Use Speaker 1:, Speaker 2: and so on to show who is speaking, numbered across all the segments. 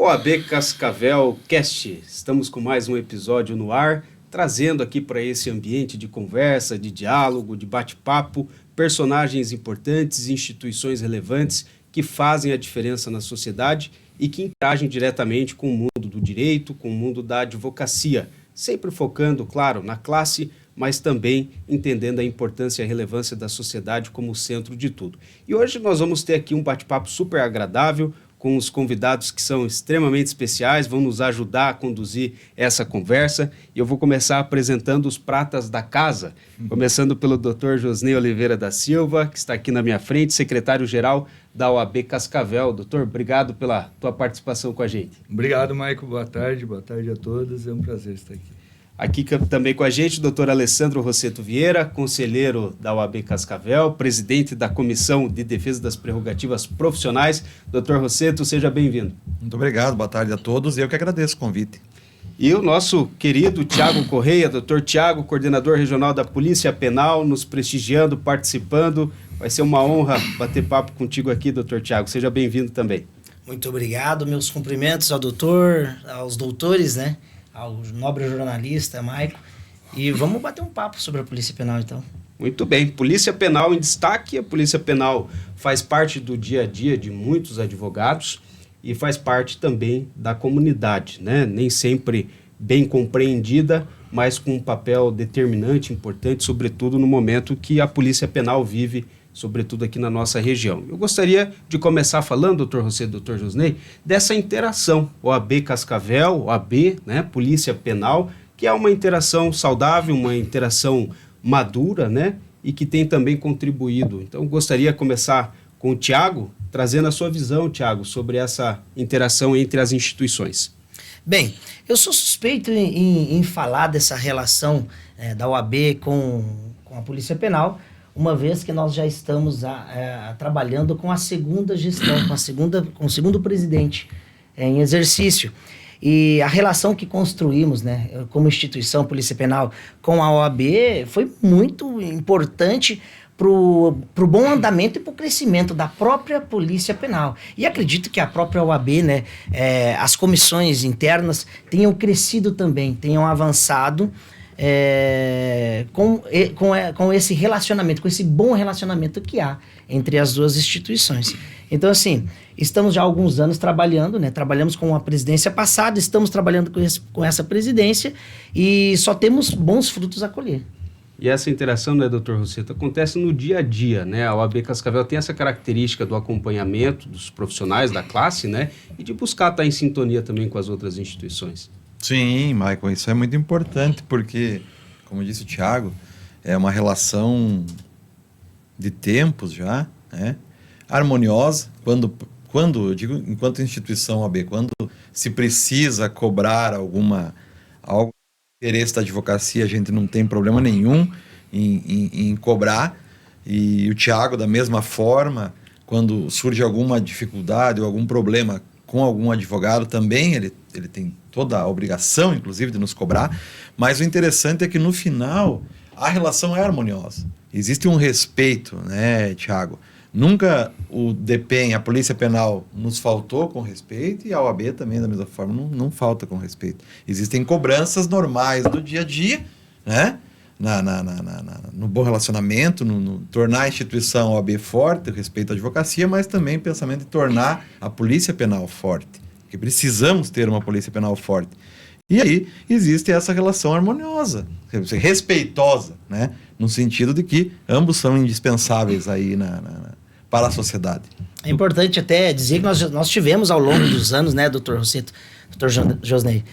Speaker 1: OAB Cascavel Cast, estamos com mais um episódio no ar, trazendo aqui para esse ambiente de conversa, de diálogo, de bate-papo, personagens importantes, instituições relevantes que fazem a diferença na sociedade e que interagem diretamente com o mundo do direito, com o mundo da advocacia, sempre focando, claro, na classe, mas também entendendo a importância e a relevância da sociedade como o centro de tudo. E hoje nós vamos ter aqui um bate-papo super agradável, com os convidados que são extremamente especiais, vão nos ajudar a conduzir essa conversa. E eu vou começar apresentando os pratas da casa, começando pelo Dr. Josnei Oliveira da Silva, que está aqui na minha frente, secretário-geral da OAB Cascavel. Doutor, obrigado pela tua participação com a gente.
Speaker 2: Obrigado, Maico. Boa tarde a todos. É um prazer estar aqui.
Speaker 1: Aqui também com a gente o doutor Alessandro Rosseto Vieira, conselheiro da OAB Cascavel, presidente da Comissão de Defesa das Prerrogativas Profissionais. Doutor Rosseto, seja bem-vindo.
Speaker 3: Muito obrigado, boa tarde a todos e eu que agradeço o convite.
Speaker 1: E o nosso querido Tiago Correia, doutor Tiago, coordenador regional da Polícia Penal, nos prestigiando, participando. Vai ser uma honra bater papo contigo aqui, doutor Tiago. Seja bem-vindo também.
Speaker 4: Muito obrigado, meus cumprimentos ao doutor, aos doutores, né? Ao nobre jornalista, Maico. E vamos bater um papo sobre a Polícia Penal, então.
Speaker 1: Muito bem. Polícia Penal em destaque. A Polícia Penal faz parte do dia a dia de muitos advogados e faz parte também da comunidade, né? Nem sempre bem compreendida, mas com um papel determinante, importante, sobretudo no momento que a Polícia Penal vive, sobretudo aqui na nossa região. Eu gostaria de começar falando, doutor José, doutor Josnei, dessa interação OAB Cascavel, OAB, né, Polícia Penal, que é uma interação saudável, uma interação madura, né, e que tem também contribuído. Então, gostaria de começar com o Tiago, trazendo a sua visão, Tiago, sobre essa interação entre as instituições.
Speaker 4: Bem, eu sou suspeito em falar dessa relação da OAB com a Polícia Penal, uma vez que nós já estamos trabalhando com a segunda gestão, com o segundo presidente em exercício. E a relação que construímos, né, como instituição Polícia Penal com a OAB foi muito importante para o bom andamento e para o crescimento da própria Polícia Penal. E acredito que a própria OAB, né, as comissões internas tenham crescido também, tenham avançado com esse relacionamento, com esse bom relacionamento que há entre as duas instituições. Então, assim, estamos já há alguns anos trabalhando, né? Trabalhamos com a presidência passada, estamos trabalhando com essa presidência e só temos bons frutos a colher.
Speaker 1: E essa interação, né, doutor Rosseto, acontece no dia a dia, né? A OAB Cascavel tem essa característica do acompanhamento dos profissionais da classe, né? E de buscar estar em sintonia também com as outras instituições.
Speaker 3: Sim, Michael, isso é muito importante porque, como disse o Tiago, é uma relação de tempos já, né? Harmoniosa, quando eu digo enquanto instituição OAB, quando se precisa cobrar algo interesse da advocacia, a gente não tem problema nenhum em cobrar, e o Tiago, da mesma forma, quando surge alguma dificuldade ou algum problema com algum advogado, também ele tem toda a obrigação, inclusive, de nos cobrar, mas o interessante é que, no final, a relação é harmoniosa. Existe um respeito, né, Tiago? Nunca o DPEM, a Polícia Penal, nos faltou com respeito, e a OAB também, da mesma forma, não falta com respeito. Existem cobranças normais do dia a dia, né? No bom relacionamento, no tornar a instituição OAB forte, o respeito à advocacia, mas também o pensamento de tornar a Polícia Penal forte, que precisamos ter uma Polícia Penal forte. E aí existe essa relação harmoniosa, respeitosa, né? No sentido de que ambos são indispensáveis aí para a sociedade.
Speaker 4: É importante até dizer que nós tivemos ao longo dos anos, né, doutor Rosseto, doutor Josnei,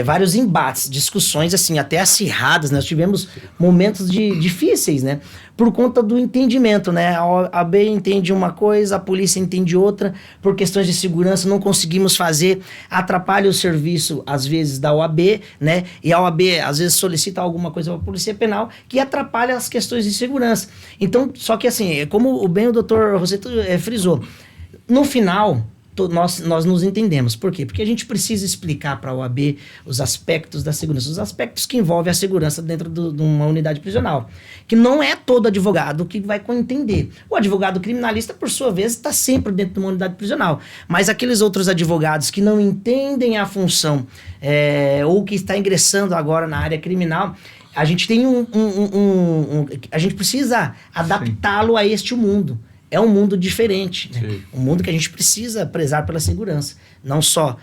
Speaker 4: vários embates, discussões assim, até acirradas, né? Nós tivemos momentos difíceis, né? Por conta do entendimento, né? A OAB entende uma coisa, a polícia entende outra, por questões de segurança não conseguimos fazer, atrapalha o serviço, às vezes, da OAB, né? E a OAB, às vezes, solicita alguma coisa para a Polícia Penal que atrapalha as questões de segurança. Então, só que assim, como bem o doutor Rosseto frisou, no final, nós nos entendemos. Por quê? Porque a gente precisa explicar para a OAB os aspectos da segurança, os aspectos que envolvem a segurança dentro de uma unidade prisional. Que não é todo advogado que vai entender. O advogado criminalista, por sua vez, está sempre dentro de uma unidade prisional. Mas aqueles outros advogados que não entendem a função ou que está ingressando agora na área criminal, a gente tem a gente precisa adaptá-lo a este mundo. É um mundo diferente, né? Um mundo que a gente precisa prezar pela segurança. Não só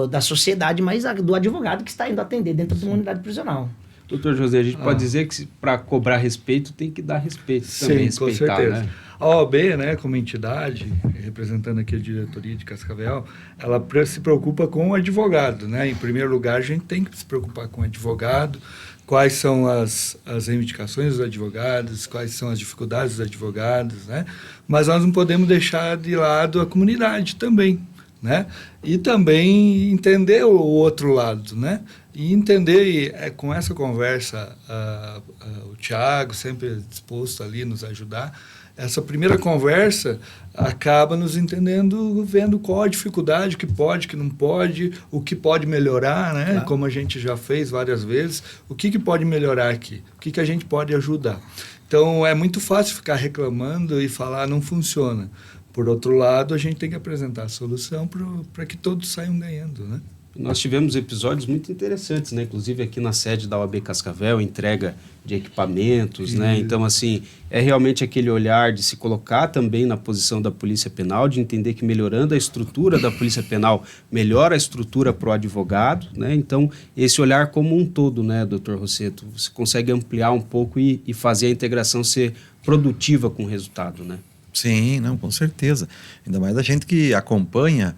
Speaker 4: da sociedade, mas do advogado que está indo atender dentro de uma unidade prisional.
Speaker 1: Doutor José, a gente pode dizer que para cobrar respeito tem que dar respeito também,
Speaker 2: Sim,
Speaker 1: respeitar,
Speaker 2: com certeza.
Speaker 1: né?
Speaker 2: A OAB, né, como entidade, representando aqui a diretoria de Cascavel, ela se preocupa com o advogado, né? Em primeiro lugar, a gente tem que se preocupar com o advogado, quais são as reivindicações dos advogados, quais são as dificuldades dos advogados, né? Mas nós não podemos deixar de lado a comunidade também, né? E também entender o outro lado, né? E entender, com essa conversa, o Thiago sempre disposto ali nos ajudar, essa primeira conversa acaba nos entendendo, vendo qual a dificuldade, o que pode, o que não pode, o que pode melhorar, né? Claro. Como a gente já fez várias vezes, o que pode melhorar aqui, o que a gente pode ajudar. Então, é muito fácil ficar reclamando e falar não funciona. Por outro lado, a gente tem que apresentar a solução para que todos saiam ganhando, né?
Speaker 1: Nós tivemos episódios muito interessantes, né? Inclusive aqui na sede da OAB Cascavel, entrega de equipamentos, né? Então, assim, é realmente aquele olhar de se colocar também na posição da Polícia Penal, de entender que melhorando a estrutura da Polícia Penal, melhora a estrutura para o advogado, né? Então, esse olhar como um todo, né, doutor Rosseto? Você consegue ampliar um pouco e fazer a integração ser produtiva com o resultado, né?
Speaker 3: Sim, não, com certeza. Ainda mais a gente que acompanha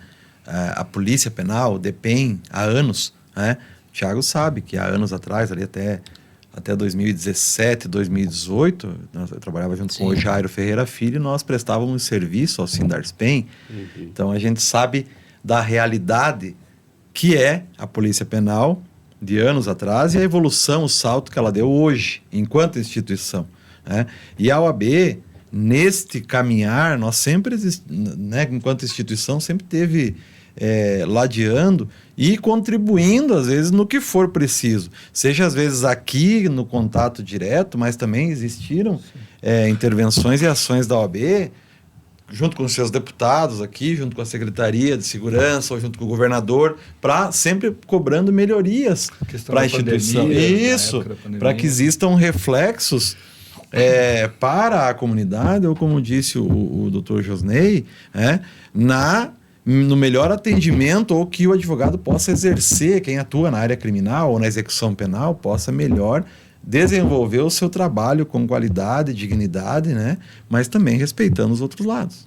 Speaker 3: a Polícia Penal, o DEPEN, há anos, né? O Thiago sabe que há anos atrás, ali até 2017, 2018, eu trabalhava junto com o Jairo Ferreira Filho, e nós prestávamos serviço ao Sindarspen. Então a gente sabe da realidade que é a Polícia Penal de anos atrás e a evolução, o salto que ela deu hoje, enquanto instituição, né? E a OAB, neste caminhar, nós sempre, né, enquanto instituição, sempre teve ladeando e contribuindo, às vezes, no que for preciso. Seja, às vezes, aqui no contato direto, mas também existiram intervenções e ações da OAB, junto com os seus deputados aqui, junto com a Secretaria de Segurança, ou junto com o governador, para sempre cobrando melhorias para a instituição.
Speaker 2: Pandemia,
Speaker 3: isso, para que existam reflexos para a comunidade, ou como disse o doutor Josnei, no melhor atendimento, ou que o advogado possa exercer, quem atua na área criminal ou na execução penal, possa melhor desenvolver o seu trabalho com qualidade, dignidade, né? Mas também respeitando os outros lados.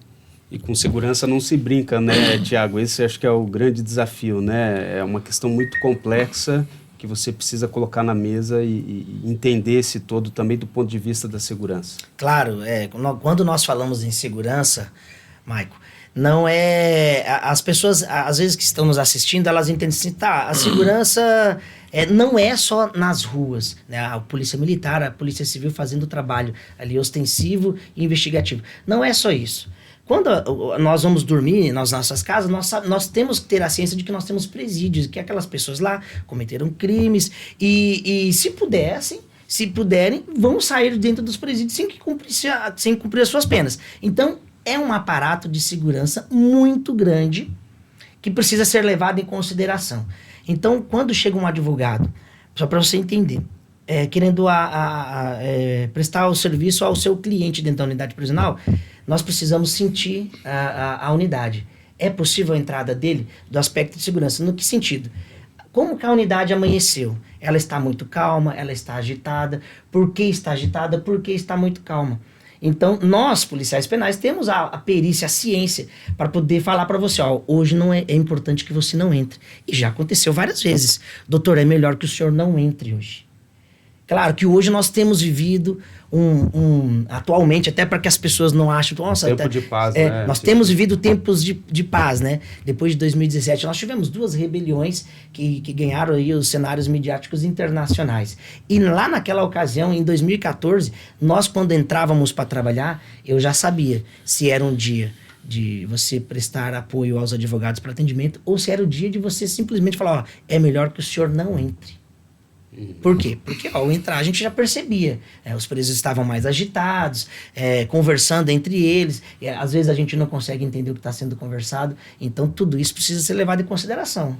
Speaker 1: E com segurança não se brinca, né, Tiago? Esse acho que é o grande desafio, né? É uma questão muito complexa que você precisa colocar na mesa e entender esse todo também do ponto de vista da segurança.
Speaker 4: Claro, quando nós falamos em segurança, Maico, não é... As pessoas, às vezes, que estão nos assistindo, elas entendem assim, a segurança não é só nas ruas, né? A polícia militar, a polícia civil fazendo o trabalho ali ostensivo e investigativo. Não é só isso. Quando nós vamos dormir nas nossas casas, nós temos que ter a ciência de que nós temos presídios, que aquelas pessoas lá cometeram crimes e se puderem, vão sair dentro dos presídios sem cumprir as suas penas. Então, é um aparato de segurança muito grande que precisa ser levado em consideração. Então, quando chega um advogado, só para você entender, querendo prestar o serviço ao seu cliente dentro da unidade prisional, nós precisamos sentir a unidade. É possível a entrada dele do aspecto de segurança? No que sentido? Como que a unidade amanheceu? Ela está muito calma, ela está agitada. Por que está agitada? Por que está muito calma? Então, nós, policiais penais, temos a perícia, a ciência, para poder falar para você, hoje não é importante que você não entre. E já aconteceu várias vezes. Doutor, é melhor que o senhor não entre hoje. Claro que hoje nós temos vivido atualmente, até para que as pessoas não achem... Nossa,
Speaker 1: tempo de paz, né?
Speaker 4: Nós temos vivido tempos de paz, né? Depois de 2017, nós tivemos 2 rebeliões que ganharam aí os cenários midiáticos internacionais. E lá naquela ocasião, em 2014, nós quando entrávamos para trabalhar, eu já sabia se era um dia de você prestar apoio aos advogados para atendimento, ou se era o dia de você simplesmente falar, ó, é melhor que o senhor não entre. Por quê? Porque ao entrar a gente já percebia, os presos estavam mais agitados, conversando entre eles, às vezes a gente não consegue entender o que está sendo conversado, então tudo isso precisa ser levado em consideração.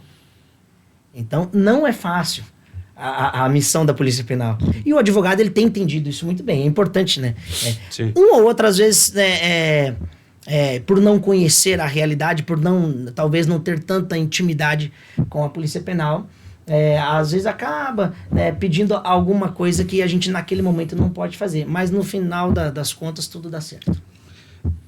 Speaker 4: Então não é fácil a missão da Polícia Penal. E o advogado ele tem entendido isso muito bem, é importante, né? Uma ou outra, às vezes, por não conhecer a realidade, por talvez não ter tanta intimidade com a Polícia Penal, às vezes acaba pedindo alguma coisa que a gente naquele momento não pode fazer, mas no final das contas tudo dá certo.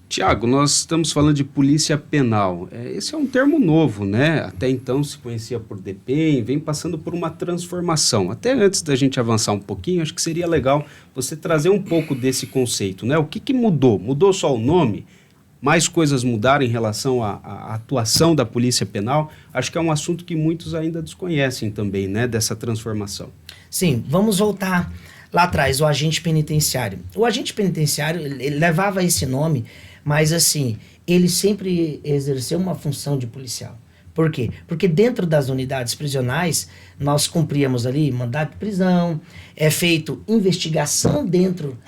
Speaker 1: Tiago, nós estamos falando de polícia penal. Esse é um termo novo, né? Até então se conhecia por DPEM, vem passando por uma transformação. Até antes da gente avançar um pouquinho, acho que seria legal você trazer um pouco desse conceito, né? O que mudou? Mudou só o nome? Mais coisas mudaram em relação à atuação da polícia penal? Acho que é um assunto que muitos ainda desconhecem também, né? Dessa transformação.
Speaker 4: Sim, vamos voltar lá atrás, o agente penitenciário. O agente penitenciário, ele levava esse nome, mas assim, ele sempre exerceu uma função de policial. Por quê? Porque dentro das unidades prisionais, nós cumpríamos ali mandado de prisão, é feito investigação dentro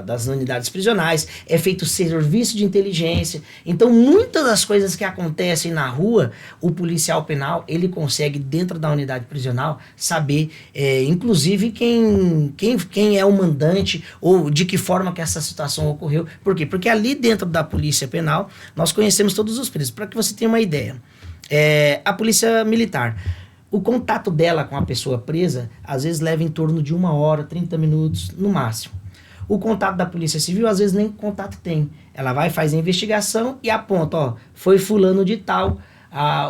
Speaker 4: das unidades prisionais, é feito serviço de inteligência. Então, muitas das coisas que acontecem na rua, o policial penal, ele consegue, dentro da unidade prisional, saber, inclusive, quem é o mandante ou de que forma que essa situação ocorreu. Por quê? Porque ali dentro da polícia penal, nós conhecemos todos os presos. Para que você tenha uma ideia, a polícia militar, o contato dela com a pessoa presa, às vezes leva em torno de 1 hora, 30 minutos, no máximo. O contato da polícia civil, às vezes nem contato tem. Ela vai, faz a investigação e aponta, foi fulano de tal,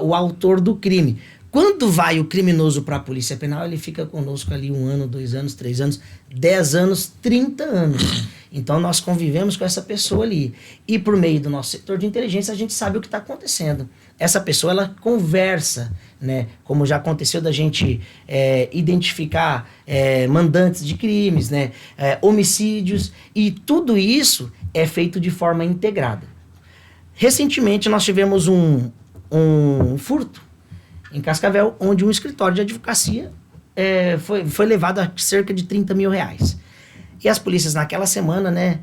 Speaker 4: o autor do crime. Quando vai o criminoso para a polícia penal, ele fica conosco ali 1 ano, 2 anos, 3 anos, 10 anos, 30 anos. Então nós convivemos com essa pessoa ali. E por meio do nosso setor de inteligência, a gente sabe o que está acontecendo. Essa pessoa, ela conversa, né? Como já aconteceu da gente identificar mandantes de crimes, né? Homicídios, e tudo isso é feito de forma integrada. Recentemente nós tivemos um furto em Cascavel, onde um escritório de advocacia foi levado a cerca de 30 mil reais. E as polícias naquela semana, né,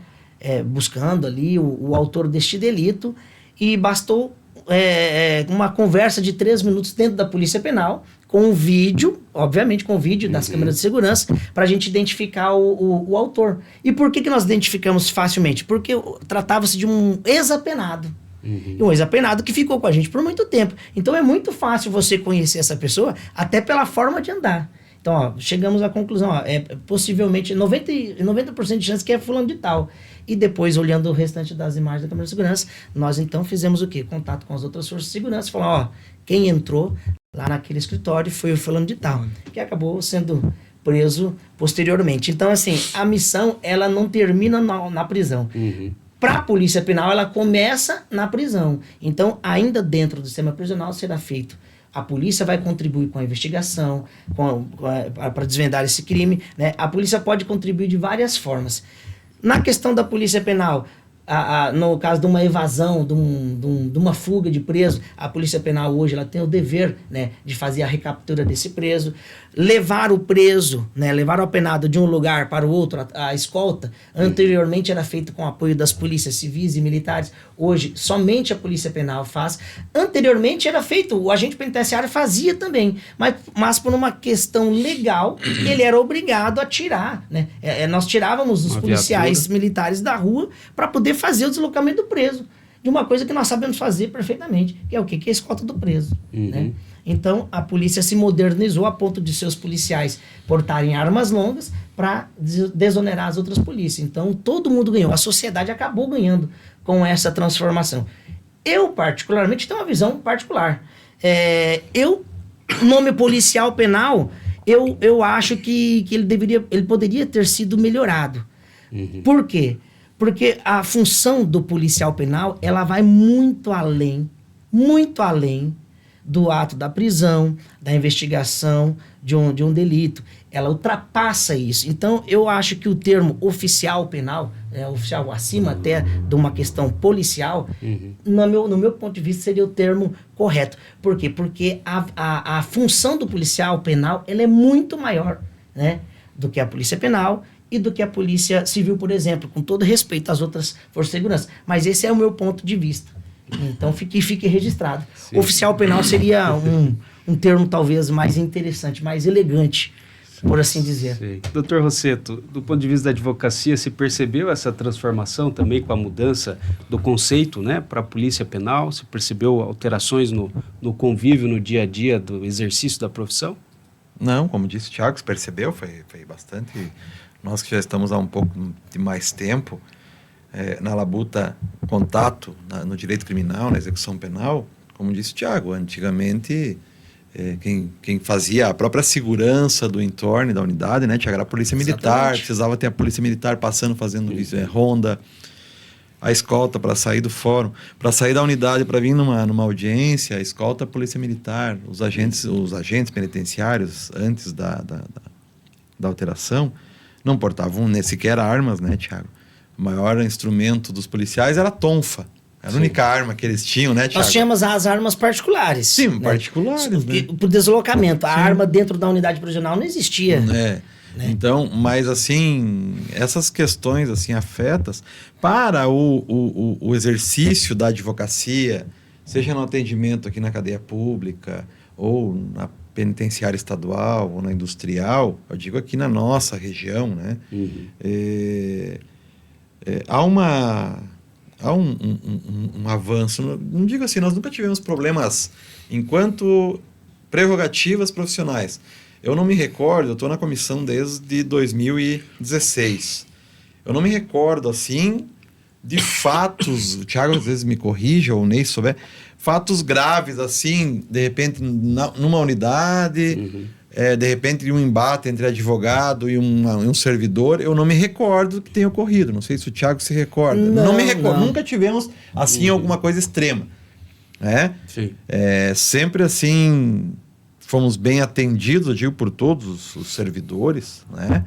Speaker 4: buscando ali o autor deste delito, e bastou uma conversa de 3 minutos dentro da Polícia Penal, com um vídeo, obviamente com o vídeo das câmeras de segurança, para a gente identificar o autor. E por que nós identificamos facilmente? Porque tratava-se de um ex-apenado. E um ex-apenado que ficou com a gente por muito tempo. Então é muito fácil você conhecer essa pessoa até pela forma de andar. Então, chegamos à conclusão, possivelmente 90% de chance que é fulano de tal. E depois, olhando o restante das imagens da câmera de segurança, nós então fizemos o quê? Contato com as outras forças de segurança, falando, quem entrou lá naquele escritório foi o fulano de tal, que acabou sendo preso posteriormente. Então, assim, a missão, ela não termina na prisão. Para a Polícia Penal, ela começa na prisão. Então, ainda dentro do sistema prisional, será feito. A polícia vai contribuir com a investigação, para desvendar esse crime, né? A polícia pode contribuir de várias formas. Na questão da Polícia Penal, no caso de uma evasão, de uma fuga de preso, a Polícia Penal hoje ela tem o dever, né, de fazer a recaptura desse preso, levar o preso, né, levar o apenado de um lugar para o outro, a escolta. Anteriormente era feito com o apoio das polícias civis e militares, hoje somente a Polícia Penal faz. Anteriormente era feito, o agente penitenciário fazia também, mas por uma questão legal, ele era obrigado a tirar, né? Nós tirávamos os policiais militares da rua para poder fazer o deslocamento do preso, de uma coisa que nós sabemos fazer perfeitamente, que é o quê? Que é a escolta do preso. Né? Então, a polícia se modernizou a ponto de seus policiais portarem armas longas para desonerar as outras polícias. Então, todo mundo ganhou. A sociedade acabou ganhando com essa transformação. Eu, particularmente, tenho uma visão particular. Nome policial penal, eu acho que ele poderia ter sido melhorado. Por quê? Porque a função do policial penal, ela vai muito além do ato da prisão, da investigação de um delito. Ela ultrapassa isso. Então, eu acho que o termo oficial penal, oficial acima até de uma questão policial, no meu ponto de vista, seria o termo correto. Por quê? Porque a função do policial penal ela é muito maior, né, do que a polícia penal e do que a polícia civil, por exemplo, com todo respeito às outras forças de segurança. Mas esse é o meu ponto de vista. Então, fique registrado.
Speaker 1: Sim.
Speaker 4: Oficial penal seria um termo talvez mais interessante, mais elegante, por assim dizer.
Speaker 1: Sei. Doutor Rossetto, do ponto de vista da advocacia, se percebeu essa transformação também com a mudança do conceito, né, para a polícia penal? Se percebeu alterações no convívio, no dia a dia do exercício da profissão?
Speaker 3: Não, como disse o Thiago, se percebeu, foi bastante. Nós que já estamos há um pouco de mais tempo na labuta, contato no direito criminal, na execução penal, como disse o Thiago, antigamente quem fazia a própria segurança do entorno da unidade, né, Thiago, era a polícia militar.
Speaker 4: Exatamente.
Speaker 3: Precisava ter a polícia militar passando, fazendo ronda, a escolta para sair do fórum, para sair da unidade, para vir numa audiência, a escolta, a polícia militar, os agentes penitenciários, antes da alteração, não portavam nem sequer armas, né, Thiago? O maior instrumento dos policiais era a tonfa. Era a única arma que eles tinham, né, Thiago?
Speaker 4: Nós tínhamos as armas particulares.
Speaker 3: Sim,
Speaker 4: né?
Speaker 3: particulares, né?
Speaker 4: Por deslocamento. A arma dentro da unidade prisional não existia.
Speaker 3: Né? Então, mas assim, essas questões assim afetas para o exercício da advocacia, seja no atendimento aqui na cadeia pública, ou na penitenciária estadual, ou na industrial, eu digo aqui na nossa região, né? Há um avanço. Não digo assim, nós nunca tivemos problemas enquanto prerrogativas profissionais. Eu não me recordo, eu estou na comissão desde 2016. Eu não me recordo, assim, de fatos, o Thiago às vezes me corrige, ou o Ney souber, fatos graves, assim, de repente, numa unidade, de repente, um embate entre advogado e um servidor, eu não me recordo que tenha ocorrido. Não sei se o Thiago se recorda. Não me recordo.
Speaker 4: Não.
Speaker 3: Nunca tivemos, assim, alguma coisa extrema. Né?
Speaker 1: Sim.
Speaker 3: Sempre, assim, fomos bem atendidos, eu digo, por todos os servidores, né?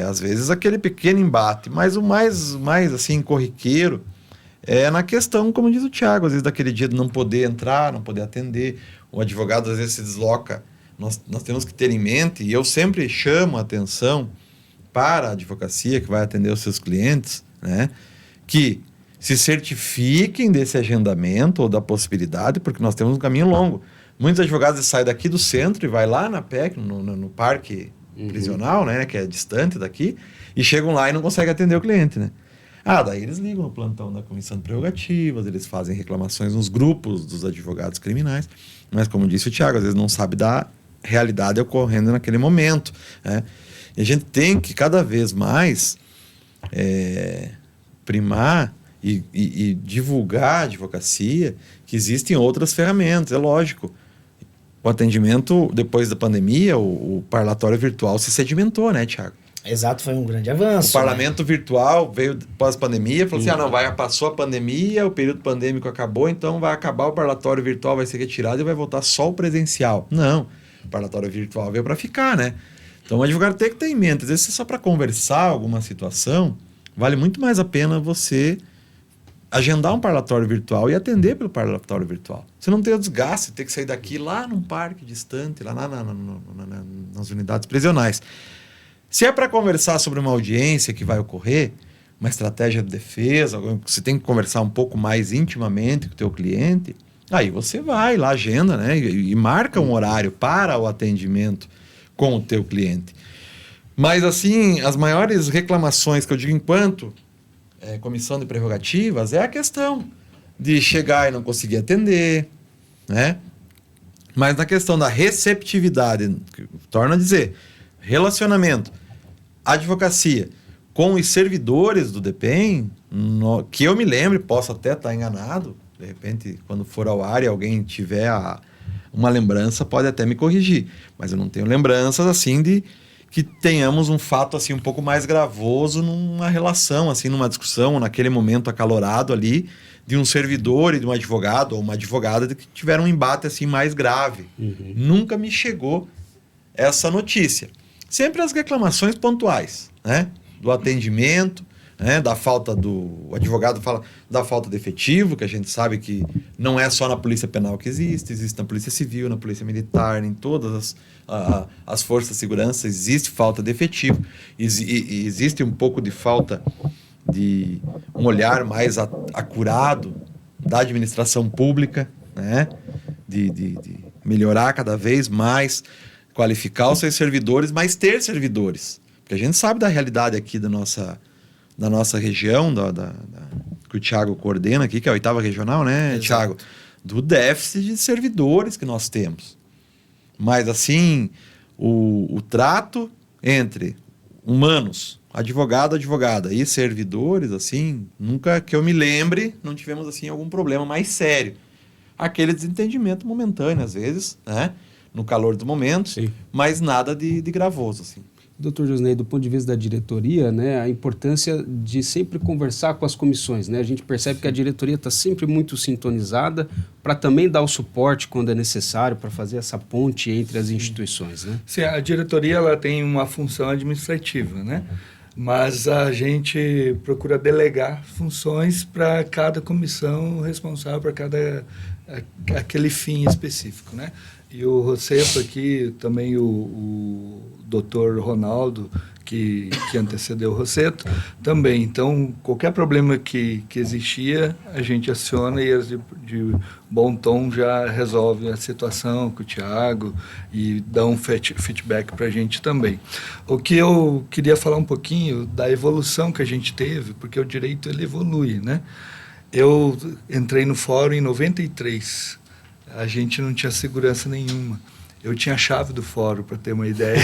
Speaker 3: Às vezes aquele pequeno embate, mas o mais assim, corriqueiro é na questão, como diz o Thiago, às vezes daquele dia de não poder entrar, não poder atender, o advogado às vezes se desloca. Nós temos que ter em mente, e eu sempre chamo a atenção para a advocacia que vai atender os seus clientes, né, que se certifiquem desse agendamento ou da possibilidade, porque nós temos um caminho longo. Muitos advogados saem daqui do centro e vai lá na PEC, no parque prisional, né, que é distante daqui, e chegam lá e não conseguem atender o cliente, né? Daí eles ligam no plantão da Comissão de Prerrogativas, eles fazem reclamações nos grupos dos advogados criminais, mas como disse o Thiago, às vezes não sabe da realidade ocorrendo naquele momento, né? E a gente tem que cada vez mais primar e divulgar a advocacia, que existem outras ferramentas, é lógico. O atendimento, depois da pandemia, o parlatório virtual se sedimentou, né, Thiago?
Speaker 4: Exato, foi um grande avanço.
Speaker 3: O parlamento virtual veio pós-pandemia, falou assim, passou a pandemia, o período pandêmico acabou, então vai acabar o parlatório virtual, vai ser retirado e vai voltar só o presencial. Não, o parlatório virtual veio para ficar, né? Então o advogado tem que ter em mente, às vezes só para conversar alguma situação, vale muito mais a pena você agendar um parlatório virtual e atender pelo parlatório virtual. Você não tem o desgaste, ter que sair daqui lá num parque distante, lá nas unidades prisionais. Se é para conversar sobre uma audiência que vai ocorrer, uma estratégia de defesa, você tem que conversar um pouco mais intimamente com o teu cliente, aí você vai lá, agenda, né, e marca um horário para o atendimento com o teu cliente. Mas, assim, as maiores reclamações que eu digo enquanto comissão de prerrogativas é a questão de chegar e não conseguir atender, né? Mas na questão da receptividade, torno a dizer, relacionamento, advocacia com os servidores do DEPEN, que eu me lembre, posso até estar enganado, de repente, quando for ao ar e alguém tiver uma lembrança, pode até me corrigir, mas eu não tenho lembranças assim de que tenhamos um fato assim um pouco mais gravoso numa relação, assim, numa discussão, naquele momento acalorado ali, de um servidor e de um advogado ou uma advogada que tiveram um embate assim mais grave. Nunca me chegou essa notícia. Sempre as reclamações pontuais, né? Do atendimento, né? Da falta o advogado fala da falta de efetivo, que a gente sabe que não é só na Polícia Penal que existe na Polícia Civil, na Polícia Militar, em todas as forças de segurança existe falta de efetivo, e existe um pouco de falta de um olhar mais acurado da administração pública, né? De melhorar cada vez mais, qualificar os seus servidores, mas ter servidores. Porque a gente sabe da realidade aqui da nossa região, que o Thiago coordena aqui, que é a 8ª regional, né,
Speaker 4: Exato.
Speaker 3: Thiago? Do déficit de servidores que nós temos. Mas, assim, o trato entre humanos, advogada e servidores, assim, nunca que eu me lembre, não tivemos, assim, algum problema mais sério. Aquele desentendimento momentâneo, às vezes, né? No calor do momento,
Speaker 1: Sim.
Speaker 3: mas nada de gravoso, assim.
Speaker 1: Doutor Josnei, do ponto de vista da diretoria, né, a importância de sempre conversar com as comissões, né? A gente percebe que a diretoria está sempre muito sintonizada para também dar o suporte quando é necessário, para fazer essa ponte entre as instituições, né?
Speaker 2: Sim, a diretoria ela tem uma função administrativa, né? Mas a gente procura delegar funções para cada comissão responsável por aquele fim específico, né? E o Rosseto aqui, também o doutor Ronaldo, que antecedeu o Rosseto, também. Então, qualquer problema que existia, a gente aciona e eles de bom tom já resolve a situação com o Thiago e dá um feedback para a gente também. O que eu queria falar um pouquinho da evolução que a gente teve, porque o direito ele evolui, né? Eu entrei no fórum em 93. A gente não tinha segurança nenhuma. Eu tinha a chave do fórum, para ter uma ideia.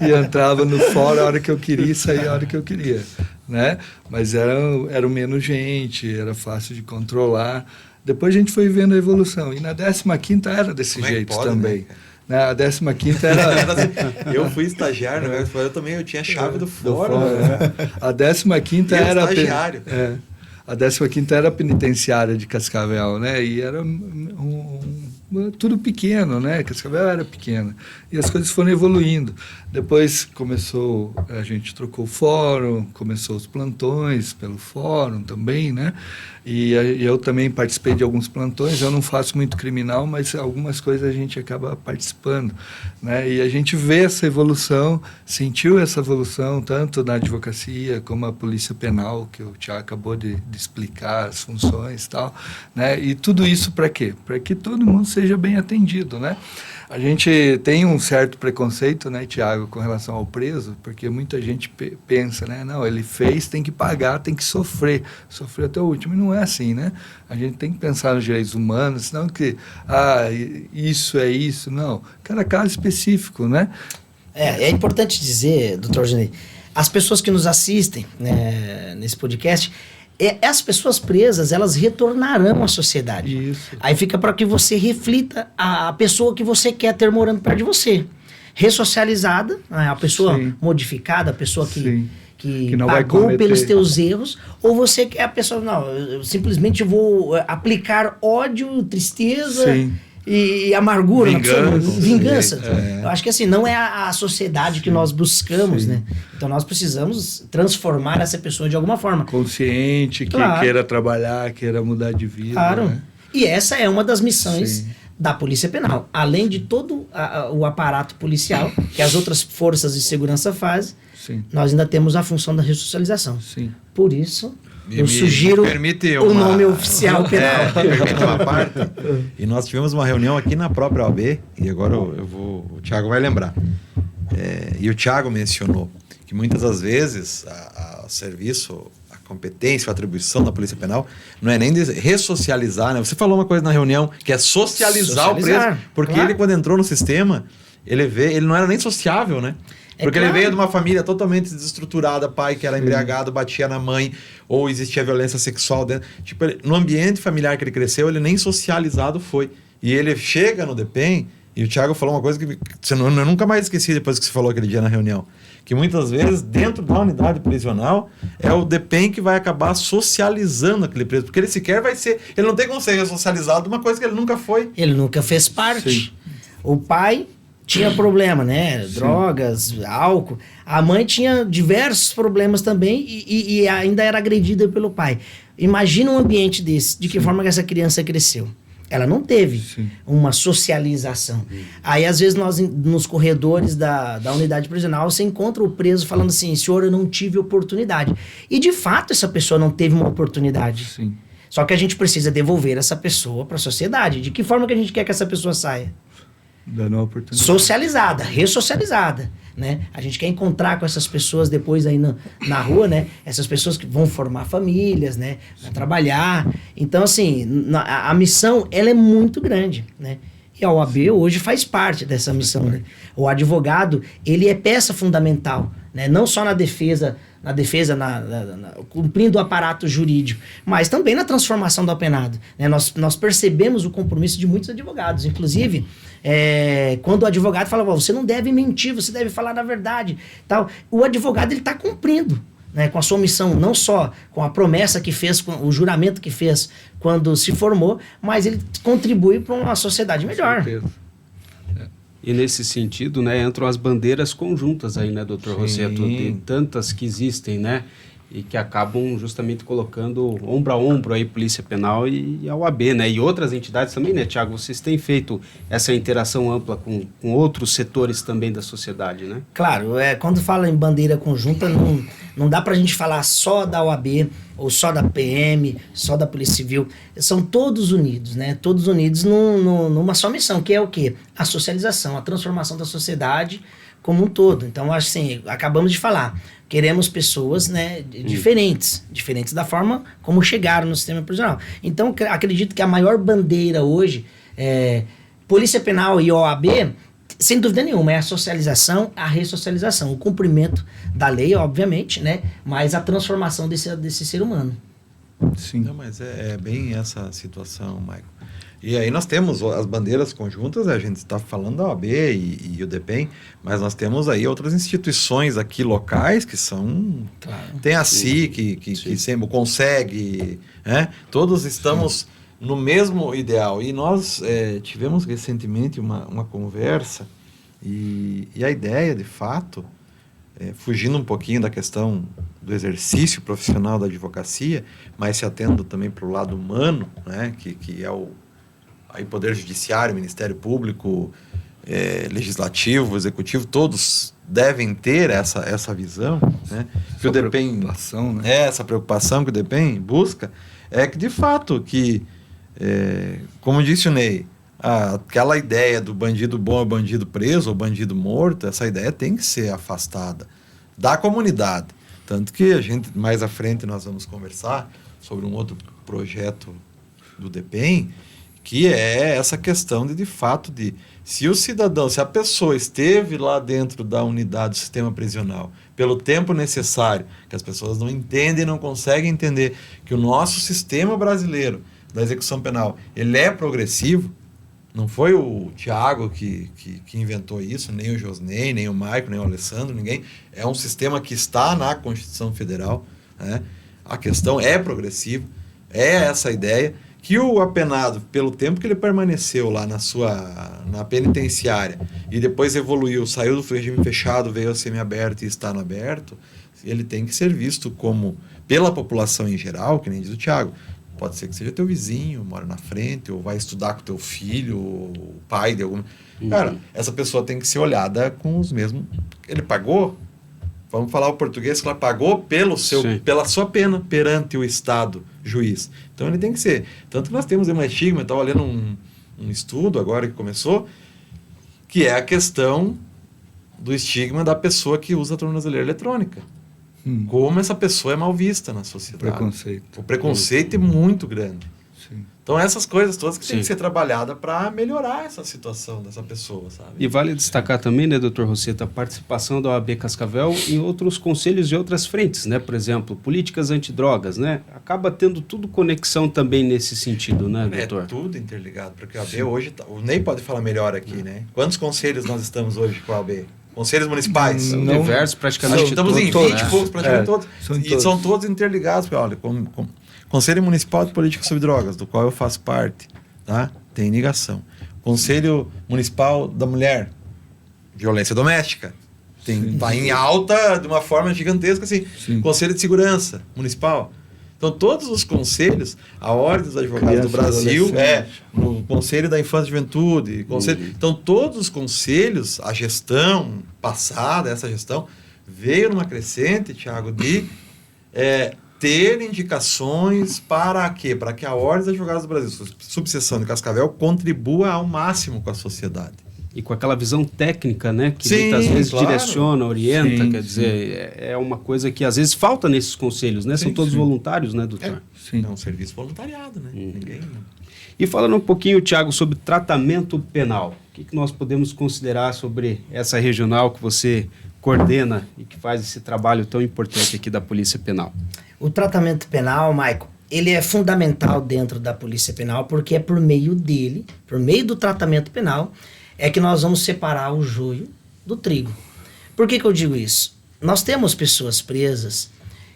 Speaker 2: E entrava no fórum a hora que eu queria e saía a hora que eu queria, né? Mas era menos gente, era fácil de controlar. Depois a gente foi vendo a evolução. E na 15ª era desse jeito
Speaker 3: pode,
Speaker 2: também.
Speaker 3: Né?
Speaker 2: A 15ª era...
Speaker 3: Eu fui estagiário, né? Eu tinha a chave do fórum.
Speaker 2: né? A 15ª era...
Speaker 3: estagiário.
Speaker 2: A 15ª era a penitenciária de Cascavel, né? E era tudo pequeno, né? Cascavel era pequena. E as coisas foram evoluindo. Depois a gente trocou o fórum, começou os plantões pelo fórum também, né? E eu também participei de alguns plantões. Eu não faço muito criminal, mas algumas coisas a gente acaba participando, né? E a gente vê essa evolução, sentiu essa evolução tanto na advocacia como a polícia penal, que o Thiago acabou de explicar as funções e tal, né? E tudo isso para quê? Para que todo mundo seja bem atendido, né? A gente tem um certo preconceito, né, Thiago, com relação ao preso, porque muita gente pensa, né, não, ele fez, tem que pagar, tem que sofrer até o último. E não é assim, né? A gente tem que pensar nos direitos humanos, não que, isso é isso, não. Cada caso específico, né?
Speaker 4: É importante dizer, doutor Josnei, as pessoas que nos assistem, né, nesse podcast, as pessoas presas, elas retornarão à sociedade.
Speaker 2: Isso.
Speaker 4: Aí fica para que você reflita a pessoa que você quer ter morando perto de você. Ressocializada, né, a pessoa
Speaker 2: Sim.
Speaker 4: modificada, a pessoa que
Speaker 2: não vai
Speaker 4: pagou
Speaker 2: cometer.
Speaker 4: pelos teus erros, ou você quer a pessoa, não, eu simplesmente vou aplicar ódio, tristeza...
Speaker 2: Sim.
Speaker 4: E amargura, vingança.
Speaker 2: É.
Speaker 4: Eu acho que assim, não é a sociedade que nós buscamos, né? Então nós precisamos transformar essa pessoa de alguma forma.
Speaker 2: Consciente, que
Speaker 4: Claro.
Speaker 2: queira trabalhar, queira mudar de vida.
Speaker 4: Claro.
Speaker 2: Né?
Speaker 4: E essa é uma das missões
Speaker 2: Sim.
Speaker 4: da Polícia Penal. Além de todo o aparato policial, que as outras forças de segurança fazem,
Speaker 2: Sim.
Speaker 4: nós ainda temos a função da ressocialização.
Speaker 2: Sim.
Speaker 4: Por isso, eu
Speaker 3: Me
Speaker 4: sugiro
Speaker 3: permite
Speaker 4: o nome oficial penal.
Speaker 3: Permite uma parte. E nós tivemos uma reunião aqui na própria OAB, e agora o Thiago vai lembrar. E o Thiago mencionou que muitas das vezes o serviço, a competência, a atribuição da Polícia Penal não é nem de ressocializar, né? Você falou uma coisa na reunião que é socializar o preso, porque
Speaker 4: claro.
Speaker 3: ele, quando entrou no sistema, ele não era nem sociável, né? Porque
Speaker 4: claro.
Speaker 3: ele veio de uma família totalmente desestruturada, pai que era embriagado, batia na mãe, ou existia violência sexual dentro. Tipo, no ambiente familiar que ele cresceu, ele nem socializado foi. E ele chega no DEPEN, E o Thiago falou uma coisa que eu nunca mais esqueci depois que você falou aquele dia na reunião. Que muitas vezes, dentro da unidade prisional, é o DPEM que vai acabar socializando aquele preso. Porque ele sequer vai ser... Ele não tem como ser socializado de uma coisa que ele nunca foi.
Speaker 4: Ele nunca fez parte.
Speaker 2: Sim.
Speaker 4: O pai tinha problema, né? Drogas, álcool. A mãe tinha diversos problemas também e ainda era agredida pelo pai. Imagina um ambiente desse. De que forma que essa criança cresceu? Ela não teve uma socialização. Aí, às vezes, nós, nos corredores da unidade prisional, você encontra o preso falando assim, senhor, eu não tive oportunidade. E, de fato, essa pessoa não teve uma oportunidade.
Speaker 2: Sim.
Speaker 4: Só que a gente precisa devolver essa pessoa para a sociedade. De que forma que a gente quer que essa pessoa saia?
Speaker 2: Dando a oportunidade.
Speaker 4: Socializada, ressocializada, né? A gente quer encontrar com essas pessoas depois aí na rua, né? Essas pessoas que vão formar famílias, né? Vão trabalhar. Então, assim, a missão, ela é muito grande, né? E a OAB hoje faz parte dessa missão, né? O advogado, ele é peça fundamental, né? Não só na defesa, cumprindo o aparato jurídico, mas também na transformação do apenado, né? Nós percebemos o compromisso de muitos advogados, inclusive... quando o advogado fala, você não deve mentir, você deve falar a verdade, tal. O advogado, ele está cumprindo, né, com a sua missão, não só com a promessa que fez, com o juramento que fez quando se formou, mas ele contribui para uma sociedade melhor.
Speaker 1: E nesse sentido, né, entram as bandeiras conjuntas aí, né, doutor Rosseto, de tantas que existem, né, e que acabam justamente colocando ombro a ombro aí Polícia Penal e a OAB, né? E outras entidades também, né, Tiago? Vocês têm feito essa interação ampla com outros setores também da sociedade, né?
Speaker 4: Claro, quando fala em bandeira conjunta, não dá pra gente falar só da OAB, ou só da PM, só da Polícia Civil. São todos unidos, né? Todos unidos numa só missão, que é o quê? A socialização, a transformação da sociedade como um todo. Então, acho assim, acabamos de falar, queremos pessoas, né, diferentes da forma como chegaram no sistema prisional. Então, acredito que a maior bandeira hoje, Polícia Penal e OAB, sem dúvida nenhuma, é a socialização, a ressocialização, o cumprimento da lei, obviamente, né, mas a transformação desse ser humano.
Speaker 2: Sim.
Speaker 3: Não, mas é bem essa situação, Michael. E aí nós temos as bandeiras conjuntas, a gente está falando da OAB e o DPEM, mas nós temos aí outras instituições aqui locais que são... Claro. Tem a CI, que sempre consegue, né? Todos estamos no mesmo ideal. E nós tivemos recentemente uma conversa e a ideia, de fato, fugindo um pouquinho da questão do exercício profissional da advocacia, mas se atendo também para o lado humano, né? Que é o aí Poder Judiciário, Ministério Público, Legislativo, Executivo, todos devem ter essa visão, né? Que o DPEM,
Speaker 2: preocupação, né?
Speaker 3: Essa preocupação que o DPEM busca é que, de fato, como disse o Ney, aquela ideia do bandido bom é bandido preso ou bandido morto, essa ideia tem que ser afastada da comunidade. Tanto que a gente, mais à frente, nós vamos conversar sobre um outro projeto do DPEM, que é essa questão de fato, se o cidadão, se a pessoa esteve lá dentro da unidade do sistema prisional pelo tempo necessário, que as pessoas não entendem, não conseguem entender que o nosso sistema brasileiro da execução penal, ele é progressivo, não foi o Thiago que inventou isso, nem o Josnei, nem o Maico, nem o Alessandro, ninguém, é um sistema que está na Constituição Federal, né? A questão é progressiva, é essa ideia, que o apenado, pelo tempo que ele permaneceu lá na penitenciária e depois evoluiu, saiu do regime fechado, veio ao semiaberto e está no aberto, ele tem que ser visto como, pela população em geral, que nem diz o Thiago, pode ser que seja teu vizinho, mora na frente, ou vai estudar com teu filho, ou pai de algum... Cara, essa pessoa tem que ser olhada com os mesmos... Ele pagou, vamos falar o português, que ela pagou pela sua pena perante o Estado juiz. Então ele tem que ser. Tanto que nós temos uma estigma, eu estava lendo um estudo agora que começou, que é a questão do estigma da pessoa que usa a tornozeleira eletrônica. Como essa pessoa é mal vista na sociedade.
Speaker 2: Preconceito.
Speaker 3: O preconceito é muito grande.
Speaker 2: Sim.
Speaker 3: Então, essas coisas todas que têm
Speaker 1: Sim.
Speaker 3: que ser trabalhadas para melhorar essa situação dessa pessoa, sabe?
Speaker 1: E vale destacar também, né, doutor Rosseto, a participação da OAB Cascavel em outros conselhos e outras frentes, né? Por exemplo, políticas antidrogas, né? Acaba tendo tudo conexão também nesse sentido, né, doutor?
Speaker 3: É tudo interligado, porque a OAB hoje, o Ney pode falar melhor aqui, né? Quantos conselhos nós estamos hoje com a OAB? Conselhos municipais?
Speaker 1: São
Speaker 2: Não-
Speaker 1: diversos, praticamente
Speaker 3: Nós estamos em
Speaker 1: todos,
Speaker 3: 20 e
Speaker 1: né?
Speaker 3: poucos, praticamente todos.
Speaker 2: são
Speaker 3: E
Speaker 2: todos.
Speaker 3: são todos interligados, porque, olha, Conselho Municipal de Política sobre Drogas, do qual eu faço parte, tá? Tem ligação. Conselho Municipal da Mulher, violência doméstica, tá em alta de uma forma gigantesca, assim.
Speaker 2: Sim.
Speaker 3: Conselho de Segurança Municipal. Então, todos os conselhos, a Ordem dos Advogados do
Speaker 2: Criança e
Speaker 3: Brasil,
Speaker 2: adolescente.
Speaker 3: o Conselho da Infância e Juventude, então, todos os conselhos, a gestão passada, essa gestão, veio numa crescente, Tiago, de ter indicações para quê? Para que a Ordem dos Advogados do Brasil, subseção de Cascavel, contribua ao máximo com a sociedade.
Speaker 1: E com aquela visão técnica, né? Que
Speaker 3: Sim,
Speaker 1: muitas vezes
Speaker 3: claro.
Speaker 1: direciona, orienta,
Speaker 2: Sim,
Speaker 1: quer dizer, é uma coisa que às vezes falta nesses conselhos, né? São
Speaker 3: Sim,
Speaker 1: todos
Speaker 2: sim.
Speaker 1: voluntários, né, doutor?
Speaker 2: Sim.
Speaker 3: É um serviço voluntariado, né? Ninguém...
Speaker 1: E falando um pouquinho, Tiago, sobre tratamento penal, o que nós podemos considerar sobre essa regional que você coordena e que faz esse trabalho tão importante aqui da Polícia Penal?
Speaker 4: O tratamento penal, Maicon, ele é fundamental dentro da Polícia Penal porque é por meio dele, por meio do tratamento penal, é que nós vamos separar o joio do trigo. Por que eu digo isso? Nós temos pessoas presas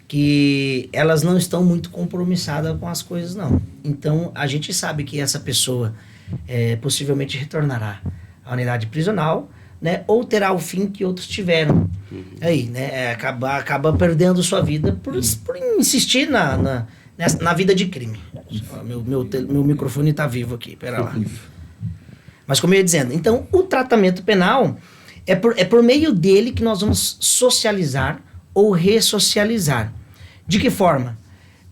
Speaker 4: que elas não estão muito compromissadas com as coisas, não. Então, a gente sabe que essa pessoa possivelmente retornará à unidade prisional, né, ou terá o fim que outros tiveram. Aí, né, acaba perdendo sua vida por insistir na vida de crime. Meu microfone está vivo aqui, pera lá. Mas como eu ia dizendo, então o tratamento penal é por meio dele que nós vamos socializar ou ressocializar. De que forma?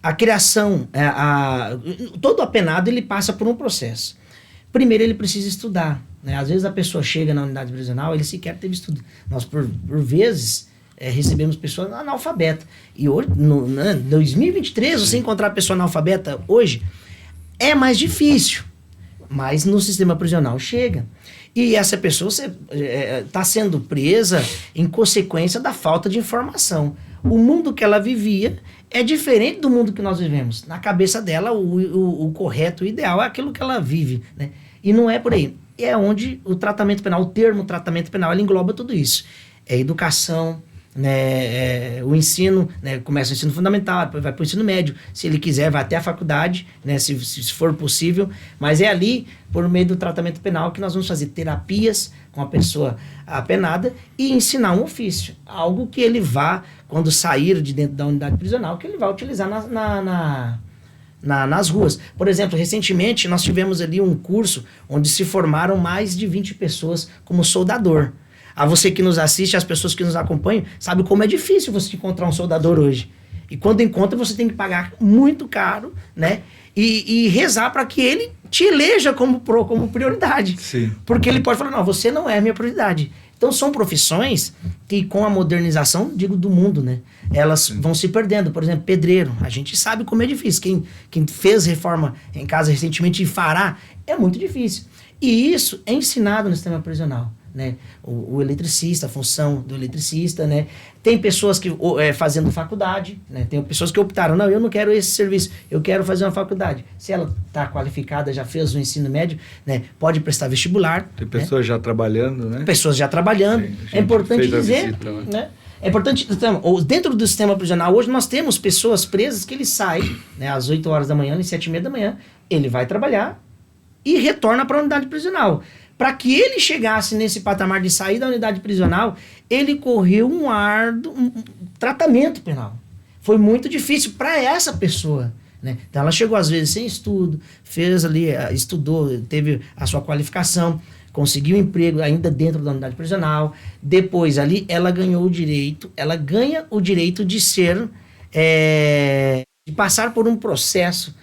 Speaker 4: A criação, todo apenado ele passa por um processo. Primeiro ele precisa estudar, né? Às vezes a pessoa chega na unidade prisional, ele sequer teve estudo. Nós por vezes recebemos pessoas analfabetas. E hoje, em 2023, você encontrar pessoa analfabeta hoje é mais difícil. Mas no sistema prisional chega. E essa pessoa está sendo presa em consequência da falta de informação. O mundo que ela vivia é diferente do mundo que nós vivemos. Na cabeça dela, o correto, o ideal é aquilo que ela vive, né? E não é por aí. É onde o tratamento penal, o termo tratamento penal, ele engloba tudo isso. É educação, né, o ensino, né, começa o ensino fundamental, depois vai para o ensino médio, se ele quiser vai até a faculdade, né, se for possível, mas é ali, por meio do tratamento penal, que nós vamos fazer terapias com a pessoa apenada e ensinar um ofício, algo que ele vá, quando sair de dentro da unidade prisional, que ele vai utilizar nas ruas. Por exemplo, recentemente nós tivemos ali um curso onde se formaram mais de 20 pessoas como soldador. A você que nos assiste, as pessoas que nos acompanham, sabe como é difícil você encontrar um soldador hoje. E quando encontra, você tem que pagar muito caro, né? E rezar para que ele te eleja como prioridade.
Speaker 2: Sim.
Speaker 4: Porque ele pode falar, não, você não é a minha prioridade. Então são profissões que com a modernização, digo, do mundo, né? Elas vão se perdendo. Por exemplo, pedreiro. A gente sabe como é difícil. Quem fez reforma em casa recentemente e fará, é muito difícil. E isso é ensinado no sistema prisional. Né? O eletricista, a função do eletricista, né? Tem pessoas que fazendo faculdade, né? Tem pessoas que optaram, não, eu não quero esse serviço, eu quero fazer uma faculdade. Se ela está qualificada, já fez o ensino médio, né? Pode prestar vestibular.
Speaker 2: Tem pessoas já trabalhando, né?
Speaker 4: Pessoas já trabalhando.
Speaker 2: Sim, a gente
Speaker 4: é importante
Speaker 2: fez a
Speaker 4: dizer,
Speaker 2: visita,
Speaker 4: né? É importante, então, dentro do sistema prisional, hoje nós temos pessoas presas que ele sai, né, às 8 horas da manhã, às 7h30 da manhã, ele vai trabalhar e retorna para a unidade prisional. Para que ele chegasse nesse patamar de sair da unidade prisional, ele correu um tratamento penal. Foi muito difícil para essa pessoa, né? Então ela chegou às vezes sem estudo, fez ali, estudou, teve a sua qualificação, conseguiu emprego ainda dentro da unidade prisional. Depois ali ela ganha o direito de ser, de passar por um processo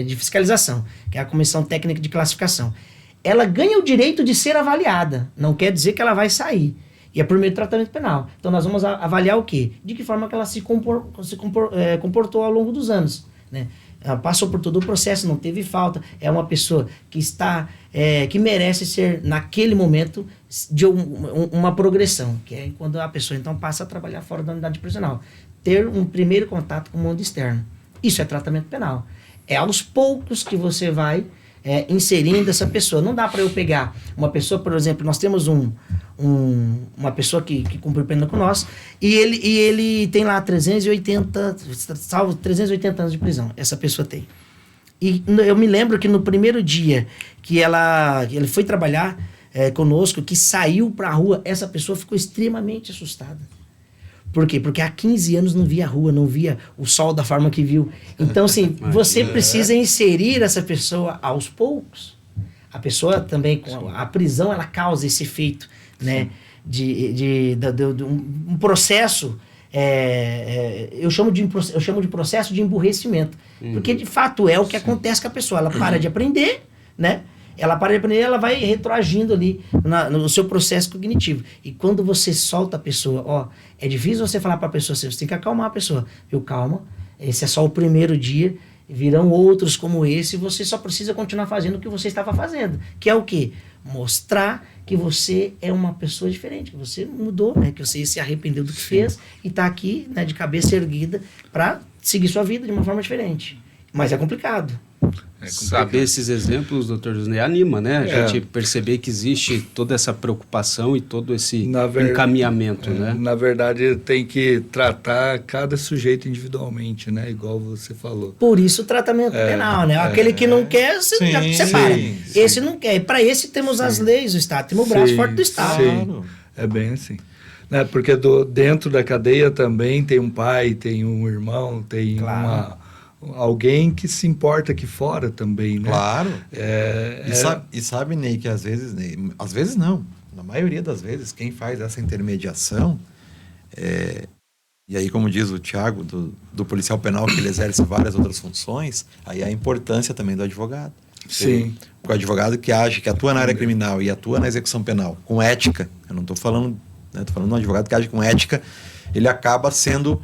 Speaker 4: de fiscalização, que é a Comissão Técnica de Classificação. Ela ganha o direito de ser avaliada. Não quer dizer que ela vai sair. E é por meio do tratamento penal. Então nós vamos avaliar o quê? De que forma que ela se comportou ao longo dos anos. Né? passou por todo o processo, não teve falta, é uma pessoa que está, que merece ser, naquele momento, de uma progressão, que é quando a pessoa então passa a trabalhar fora da unidade prisional. Ter um primeiro contato com o mundo externo. Isso é tratamento penal. É aos poucos que você vai inserindo essa pessoa. Não dá para eu pegar uma pessoa, por exemplo, nós temos uma pessoa que cumpriu pena com nós, e ele tem lá 380 anos de prisão. Essa pessoa tem. E eu me lembro que no primeiro dia que ele foi trabalhar conosco, que saiu para a rua, essa pessoa ficou extremamente assustada. Por quê? Porque há 15 anos não via a rua, não via o sol da forma que viu. Então, assim, você precisa inserir essa pessoa aos poucos. A pessoa também, a prisão, ela causa esse efeito, né? De um processo, eu chamo de processo de emburrecimento. Porque, de fato, é o que acontece com a pessoa. Ela para de aprender, né? Ela para de aprender, ela vai retroagindo ali no seu processo cognitivo. E quando você solta a pessoa, é difícil você falar para a pessoa, você tem que acalmar a pessoa. Viu? Calma, esse é só o primeiro dia, virão outros como esse, e você só precisa continuar fazendo o que você estava fazendo. Que é o quê? Mostrar que você é uma pessoa diferente, que você mudou, né? Que você se arrependeu do que fez e está aqui, né, de cabeça erguida para seguir sua vida de uma forma diferente. Mas é complicado.
Speaker 1: Saber esses exemplos, doutor José, anima, né? A gente perceber que existe toda essa preocupação e todo esse encaminhamento, né?
Speaker 2: Na verdade, tem que tratar cada sujeito individualmente, né? Igual você falou.
Speaker 4: Por isso o tratamento penal, né? Aquele que não quer, você já separa. Esse não quer. E para esse temos as leis do Estado, temos o braço forte do Estado.
Speaker 2: Sim. É bem assim. Né? Porque dentro da cadeia também tem um pai, tem um irmão, tem alguém que se importa aqui fora também, né?
Speaker 3: Claro. E sabe, Ney, que às vezes não, na maioria das vezes, quem faz essa intermediação, e aí, como diz o Tiago, do policial penal, que ele exerce várias outras funções, aí a importância também do advogado.
Speaker 2: Sim.
Speaker 3: O advogado que atua na área criminal e atua na execução penal, com ética, eu não estou falando, né, estou falando de um advogado que age com ética, ele acaba sendo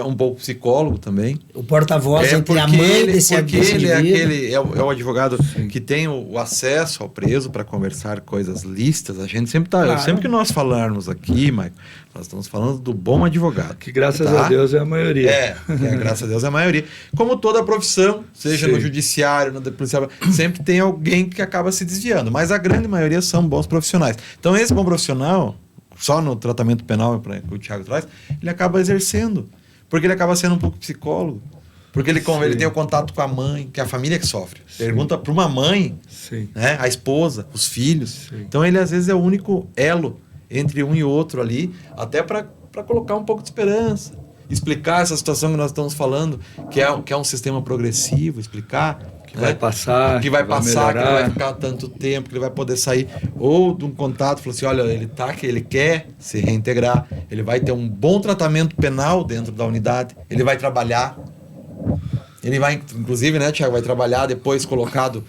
Speaker 3: um pouco psicólogo também.
Speaker 4: O porta-voz entre a mãe desse
Speaker 3: porque ele é o advogado que tem o acesso ao preso para conversar coisas lícitas. A gente sempre sempre que nós falarmos aqui, Maico, nós estamos falando do bom advogado.
Speaker 2: Que graças a Deus é a maioria.
Speaker 3: Graças a Deus é a maioria. Como toda profissão, seja no judiciário, no policial, sempre tem alguém que acaba se desviando, mas a grande maioria são bons profissionais. Então esse bom profissional, só no tratamento penal que o Thiago traz, ele acaba exercendo, porque ele acaba sendo um pouco psicólogo, porque ele tem o contato com a mãe, que é a família que sofre. Pergunta para uma mãe, né, a esposa, os filhos. Então ele às vezes é o único elo entre um e outro ali, até para colocar um pouco de esperança, explicar essa situação que nós estamos falando, que é um sistema progressivo, explicar
Speaker 2: que vai passar,
Speaker 3: que vai ficar tanto tempo, que ele vai poder sair ou de um contato, falar assim, olha, ele quer se reintegrar, ele vai ter um bom tratamento penal dentro da unidade, ele vai trabalhar, ele vai, inclusive, né, Thiago, vai trabalhar depois colocado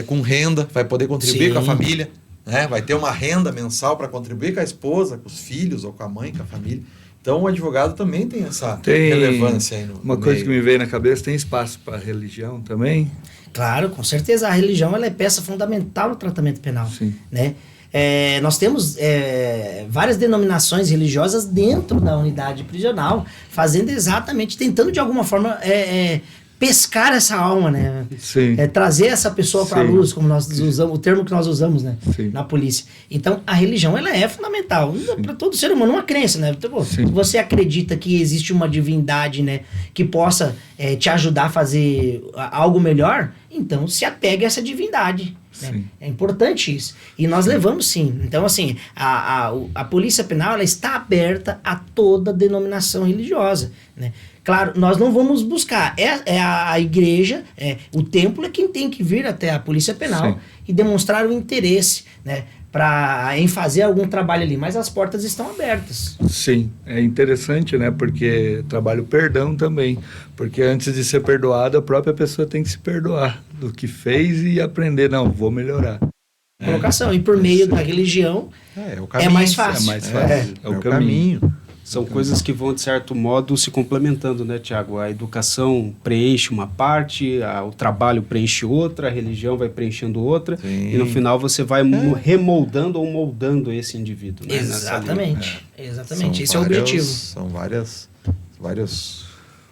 Speaker 3: com renda, vai poder contribuir com a família, né, vai ter uma renda mensal para contribuir com a esposa, com os filhos ou com a mãe, com a família. Então, o advogado também tem essa relevância aí
Speaker 2: uma coisa que me veio na cabeça, tem espaço para religião também?
Speaker 4: Claro, com certeza. A religião ela é peça fundamental no tratamento penal. Né? Nós temos várias denominações religiosas dentro da unidade prisional, fazendo exatamente, tentando de alguma forma pescar essa alma, né? Trazer essa pessoa para a luz, como nós usamos, o termo que nós usamos, né? Na polícia. Então, a religião ela é fundamental para todo ser humano, uma crença, né? Então, se você acredita que existe uma divindade, né, que possa te ajudar a fazer algo melhor, então se apegue a essa divindade. Né? É importante isso. E nós levamos sim. Então, assim, a polícia penal ela está aberta a toda denominação religiosa, né? Claro, nós não vamos buscar. A igreja, o templo é quem tem que vir até a polícia penal e demonstrar o interesse, né, em fazer algum trabalho ali. Mas as portas estão abertas.
Speaker 2: Sim, é interessante, né? Porque trabalha o perdão também. Porque antes de ser perdoado, a própria pessoa tem que se perdoar do que fez e aprender, não, vou melhorar.
Speaker 4: Colocação. E por meio da religião
Speaker 3: o caminho,
Speaker 4: é mais fácil.
Speaker 2: É o caminho.
Speaker 1: São coisas que vão, de certo modo, se complementando, né, Tiago? A educação preenche uma parte, o trabalho preenche outra, a religião vai preenchendo outra,
Speaker 3: Sim.
Speaker 1: e no final você vai remoldando ou moldando esse indivíduo. Né,
Speaker 4: Exatamente. Exatamente.
Speaker 3: São
Speaker 4: Esse é o objetivo.
Speaker 3: São vários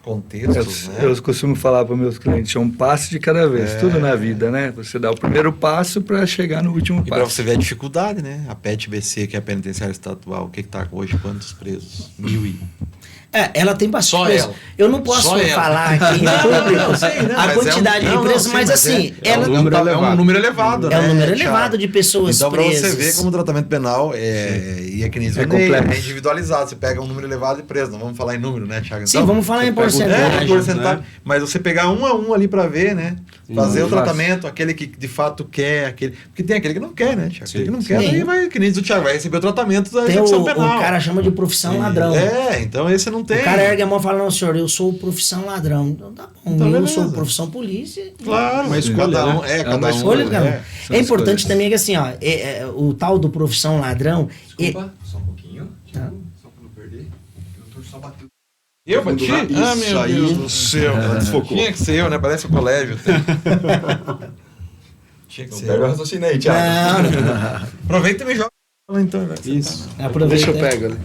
Speaker 3: contextos, né?
Speaker 2: Eu costumo falar para meus clientes, é um passo de cada vez, tudo na vida, né? Você dá o primeiro passo para chegar no último
Speaker 3: E para
Speaker 2: passo.
Speaker 3: você ver a dificuldade, né? A PET-BC, que é a penitenciária estadual, o que está hoje? Quantos presos? 1.000
Speaker 4: Ela tem bastante
Speaker 3: Só
Speaker 4: preso.
Speaker 3: ela.
Speaker 4: Eu não posso
Speaker 3: Só ela.
Speaker 4: falar aqui em público
Speaker 3: sei, né?
Speaker 4: a
Speaker 3: Mas
Speaker 4: quantidade de presos, mas assim, ela
Speaker 1: um número
Speaker 3: é
Speaker 1: elevado.
Speaker 3: um número elevado, né?
Speaker 4: é um número
Speaker 3: Thiago?
Speaker 4: elevado de pessoas
Speaker 3: Então, para
Speaker 4: presas.
Speaker 3: você ver como o tratamento penal e é que nem
Speaker 2: complexo.
Speaker 3: é individualizado. Você pega um número elevado de presos. Não vamos falar em número, né, Thiago?
Speaker 4: Sim, vamos falar em porcentagem.
Speaker 3: Em porcentagem.
Speaker 1: né?
Speaker 3: Mas você pegar um a um ali para ver, né? Fazer o
Speaker 1: fácil.
Speaker 3: tratamento, aquele que de fato quer, porque tem aquele que não quer, né, Thiago? Aquele que não quer,
Speaker 4: Sim.
Speaker 3: daí vai, que nem diz o Thiago, vai receber o tratamento da
Speaker 4: Tem
Speaker 3: execução
Speaker 4: o
Speaker 3: penal.
Speaker 4: cara chama de profissão ladrão.
Speaker 3: Então esse não tem.
Speaker 4: O cara ergue a mão e fala, não, senhor, eu sou profissão ladrão. Então tá bom,
Speaker 3: Então,
Speaker 4: eu
Speaker 3: beleza.
Speaker 4: sou profissão polícia.
Speaker 3: Claro,
Speaker 1: Uma escolha,
Speaker 3: cada um,
Speaker 1: né?
Speaker 3: cada
Speaker 2: uma
Speaker 3: um.
Speaker 4: Escolha, cara.
Speaker 3: É.
Speaker 4: É importante também que assim, ó, o tal do profissão ladrão...
Speaker 5: Desculpa, só um pouquinho. Thiago, só pra não perder. O doutor só bateu.
Speaker 3: Eu bati? Ah, meu
Speaker 1: aí.
Speaker 3: Deus do céu.
Speaker 1: Ela desfocou.
Speaker 3: Tinha que ser eu, né? Parece o colégio. Tinha que
Speaker 5: Não
Speaker 3: ser
Speaker 5: pega o
Speaker 3: eu.
Speaker 5: raciocínio aí, Thiago.
Speaker 4: Não,
Speaker 3: Aproveita e me joga. Então, vai.
Speaker 1: Isso.
Speaker 4: aproveita.
Speaker 2: Deixa eu pegar ali.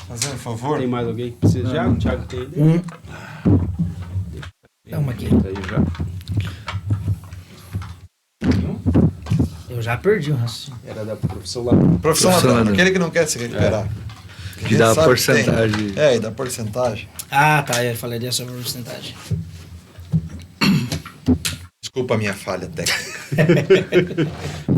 Speaker 3: Fazendo um favor.
Speaker 1: Tem mais alguém que precisa já? O Tiago tem ideia?
Speaker 4: Dá uma aqui.
Speaker 1: Tá aí já.
Speaker 4: Eu já perdi o raciocínio.
Speaker 1: Era da profissão ladrão.
Speaker 3: Profissão
Speaker 2: Profissão
Speaker 3: ladrão.
Speaker 2: ladrão.
Speaker 3: Aquele que não quer se recuperar.
Speaker 2: E dá a
Speaker 3: Sabe que tem.
Speaker 2: porcentagem.
Speaker 3: E dá porcentagem.
Speaker 4: Ah, tá, eu falaria sobre a porcentagem.
Speaker 3: Desculpa a minha falha técnica.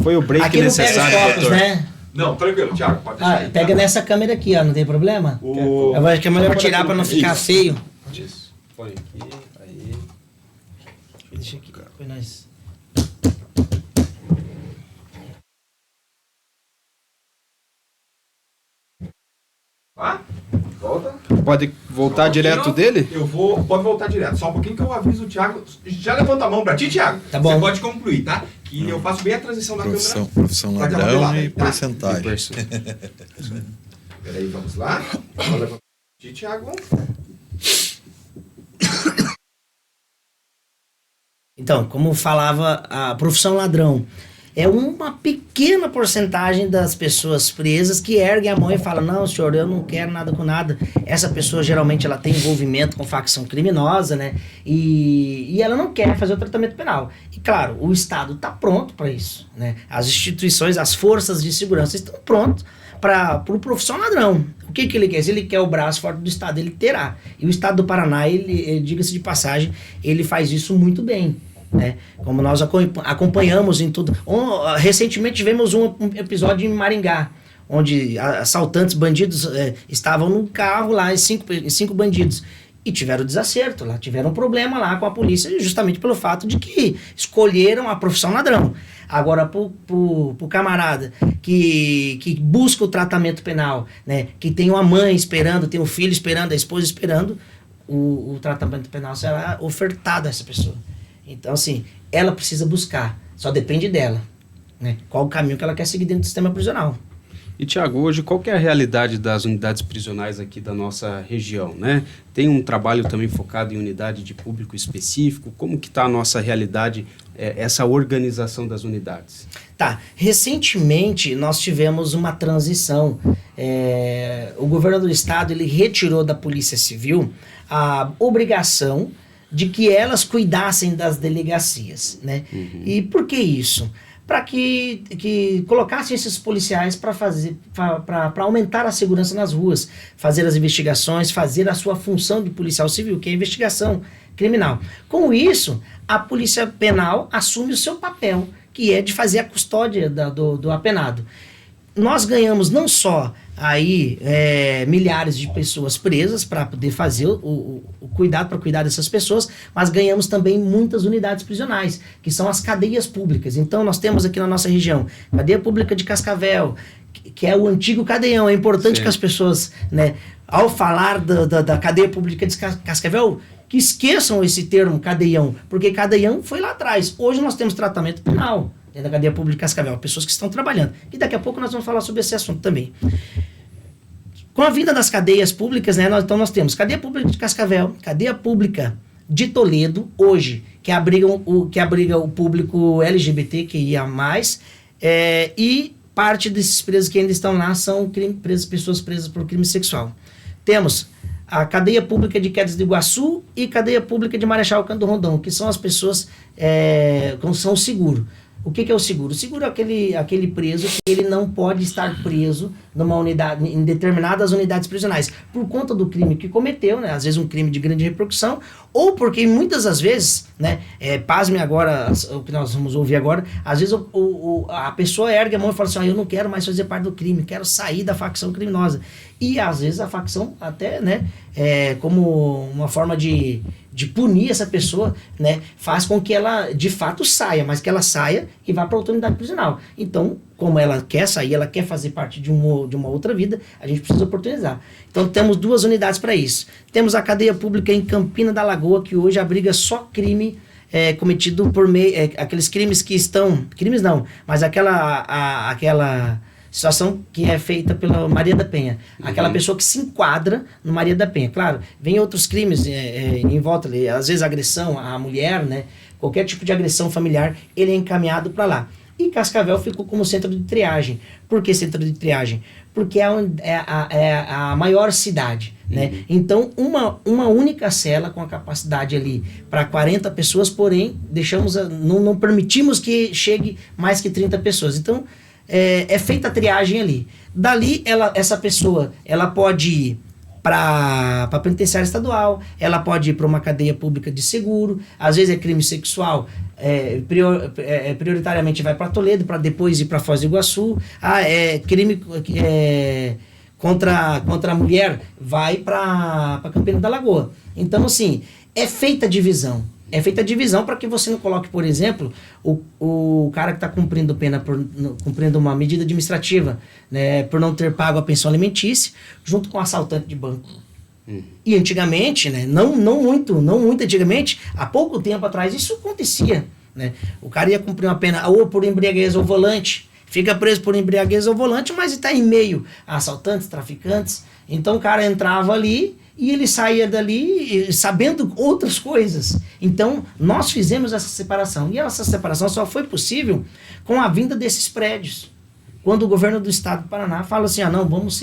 Speaker 1: Foi o break
Speaker 4: Aqui não pega os
Speaker 1: necessário,
Speaker 4: focos,
Speaker 1: doutor.
Speaker 4: né?
Speaker 5: Não, tranquilo, Thiago, pode deixar
Speaker 4: Ah,
Speaker 5: aí,
Speaker 4: pega
Speaker 5: tá?
Speaker 4: nessa câmera aqui, ó, não tem problema?
Speaker 1: O-
Speaker 4: Eu acho que é melhor
Speaker 1: Só por
Speaker 4: tirar
Speaker 1: aqui
Speaker 4: pra não
Speaker 1: no-
Speaker 4: ficar
Speaker 1: Isso.
Speaker 4: feio.
Speaker 1: Isso. Põe aqui, aí.
Speaker 4: Deixa aqui, põe nós.
Speaker 5: Tá? Volta.
Speaker 1: Pode voltar
Speaker 5: Só um
Speaker 1: direto
Speaker 5: pouquinho.
Speaker 1: dele?
Speaker 5: Pode voltar direto. Só um pouquinho que eu aviso o Thiago. Já levanta a mão pra ti, Thiago.
Speaker 4: Tá bom.
Speaker 5: Você pode concluir, tá? Que eu faço bem a transição na câmera.
Speaker 3: Profissão
Speaker 5: Vai dar uma
Speaker 3: ladrão
Speaker 5: pelada,
Speaker 3: e
Speaker 5: tá?
Speaker 3: porcentagem.
Speaker 5: Peraí, vamos lá. Agora levanta a ti, Thiago.
Speaker 4: Então, como falava, a profissão ladrão é uma pequena porcentagem das pessoas presas que erguem a mão e falam, não, senhor, eu não quero nada com nada. Essa pessoa, geralmente, ela tem envolvimento com facção criminosa, né? E ela não quer fazer o tratamento penal. E, claro, o Estado está pronto para isso, né? As instituições, as forças de segurança estão prontas para o profissional ladrão. O que ele quer? Se ele quer o braço forte do Estado, ele terá. E o Estado do Paraná, ele diga-se de passagem, ele faz isso muito bem. Né? Como nós acompanhamos em tudo. Recentemente tivemos um episódio em Maringá, onde assaltantes, bandidos estavam num carro lá, cinco bandidos, e tiveram desacerto lá, tiveram um problema lá com a polícia, justamente pelo fato de que escolheram a profissão ladrão. Agora, pro camarada que busca o tratamento penal, né? Que tem uma mãe esperando, tem um filho esperando, a esposa esperando, o tratamento penal será ofertado a essa pessoa. Então, assim, ela precisa buscar, só depende dela, né? Qual o caminho que ela quer seguir dentro do sistema prisional.
Speaker 1: E, Tiago, hoje qual que é a realidade das unidades prisionais aqui da nossa região, né? Tem um trabalho também focado em unidade de público específico? Como que está a nossa realidade, essa organização das unidades?
Speaker 4: Tá, recentemente nós tivemos uma transição. O governo do estado, ele retirou da Polícia Civil a obrigação de que elas cuidassem das delegacias, né? E por que isso? Para que colocassem esses policiais para aumentar a segurança nas ruas, fazer as investigações, fazer a sua função de policial civil, que é a investigação criminal. Com isso, a Polícia Penal assume o seu papel, que é de fazer a custódia do apenado. Nós ganhamos não só aí milhares de pessoas presas para poder fazer o cuidado, para cuidar dessas pessoas, mas ganhamos também muitas unidades prisionais, que são as cadeias públicas. Então nós temos aqui na nossa região, cadeia pública de Cascavel, que é o antigo cadeião. É importante
Speaker 1: Sim.
Speaker 4: que as pessoas, né, ao falar da cadeia pública de Cascavel, que esqueçam esse termo cadeião, porque cadeião foi lá atrás. Hoje nós temos tratamento penal dentro da cadeia pública de Cascavel, pessoas que estão trabalhando. E daqui a pouco nós vamos falar sobre esse assunto também. Com a vinda das cadeias públicas, né, nós temos cadeia pública de Cascavel, cadeia pública de Toledo, hoje, que abriga o público LGBT, que ia mais, e parte desses presos que ainda estão lá são pessoas presas por crime sexual. Temos a cadeia pública de Quedas do Iguaçu e cadeia pública de Marechal Cândido Rondon, que são as pessoas que são o seguro. O que é o seguro? O seguro é aquele preso que ele não pode estar preso numa unidade, em determinadas unidades prisionais, por conta do crime que cometeu, né? Às vezes um crime de grande repercussão, ou porque muitas das vezes, né? Pasme agora, o que nós vamos ouvir agora, às vezes a pessoa ergue a mão e fala assim, eu não quero mais fazer parte do crime, quero sair da facção criminosa. E às vezes a facção até, né? Como uma forma de punir essa pessoa, né, faz com que ela de fato saia, mas que ela saia e vá para outra unidade prisional. Então, como ela quer sair, ela quer fazer parte de uma outra vida, a gente precisa oportunizar. Então, temos 2 unidades para isso. Temos a cadeia pública em Campina da Lagoa, que hoje abriga só crime cometido por meio... aqueles crimes que estão... Crimes não, mas aquela situação que é feita pela Maria da Penha. Aquela pessoa que se enquadra no Maria da Penha. Claro, vem outros crimes em volta ali, às vezes agressão à mulher, né? Qualquer tipo de agressão familiar, ele é encaminhado para lá. E Cascavel ficou como centro de triagem. Por que centro de triagem? Porque é a maior cidade, né? Então, uma única cela com a capacidade ali para 40 pessoas, porém, não permitimos que chegue mais que 30 pessoas. Então, é feita a triagem ali. Dali, essa pessoa ela pode ir para a penitenciária estadual, ela pode ir para uma cadeia pública de seguro, às vezes é crime sexual, prioritariamente vai para Toledo, para depois ir para Foz do Iguaçu. Crime contra a mulher, vai para Campina da Lagoa. Então, assim, é feita a divisão. É feita a divisão para que você não coloque, por exemplo, o cara que está cumprindo pena, cumprindo uma medida administrativa, né, por não ter pago a pensão alimentícia, junto com o assaltante de banco. E antigamente, né, não muito antigamente, há pouco tempo atrás, isso acontecia. Né? O cara ia cumprir uma pena ou por embriaguez ao volante, fica preso por embriaguez ao volante, mas está em meio a assaltantes, traficantes. Então o cara entrava ali e ele saía dali sabendo outras coisas. Então, nós fizemos essa separação. E essa separação só foi possível com a vinda desses prédios. Quando o governo do estado do Paraná fala assim, não, vamos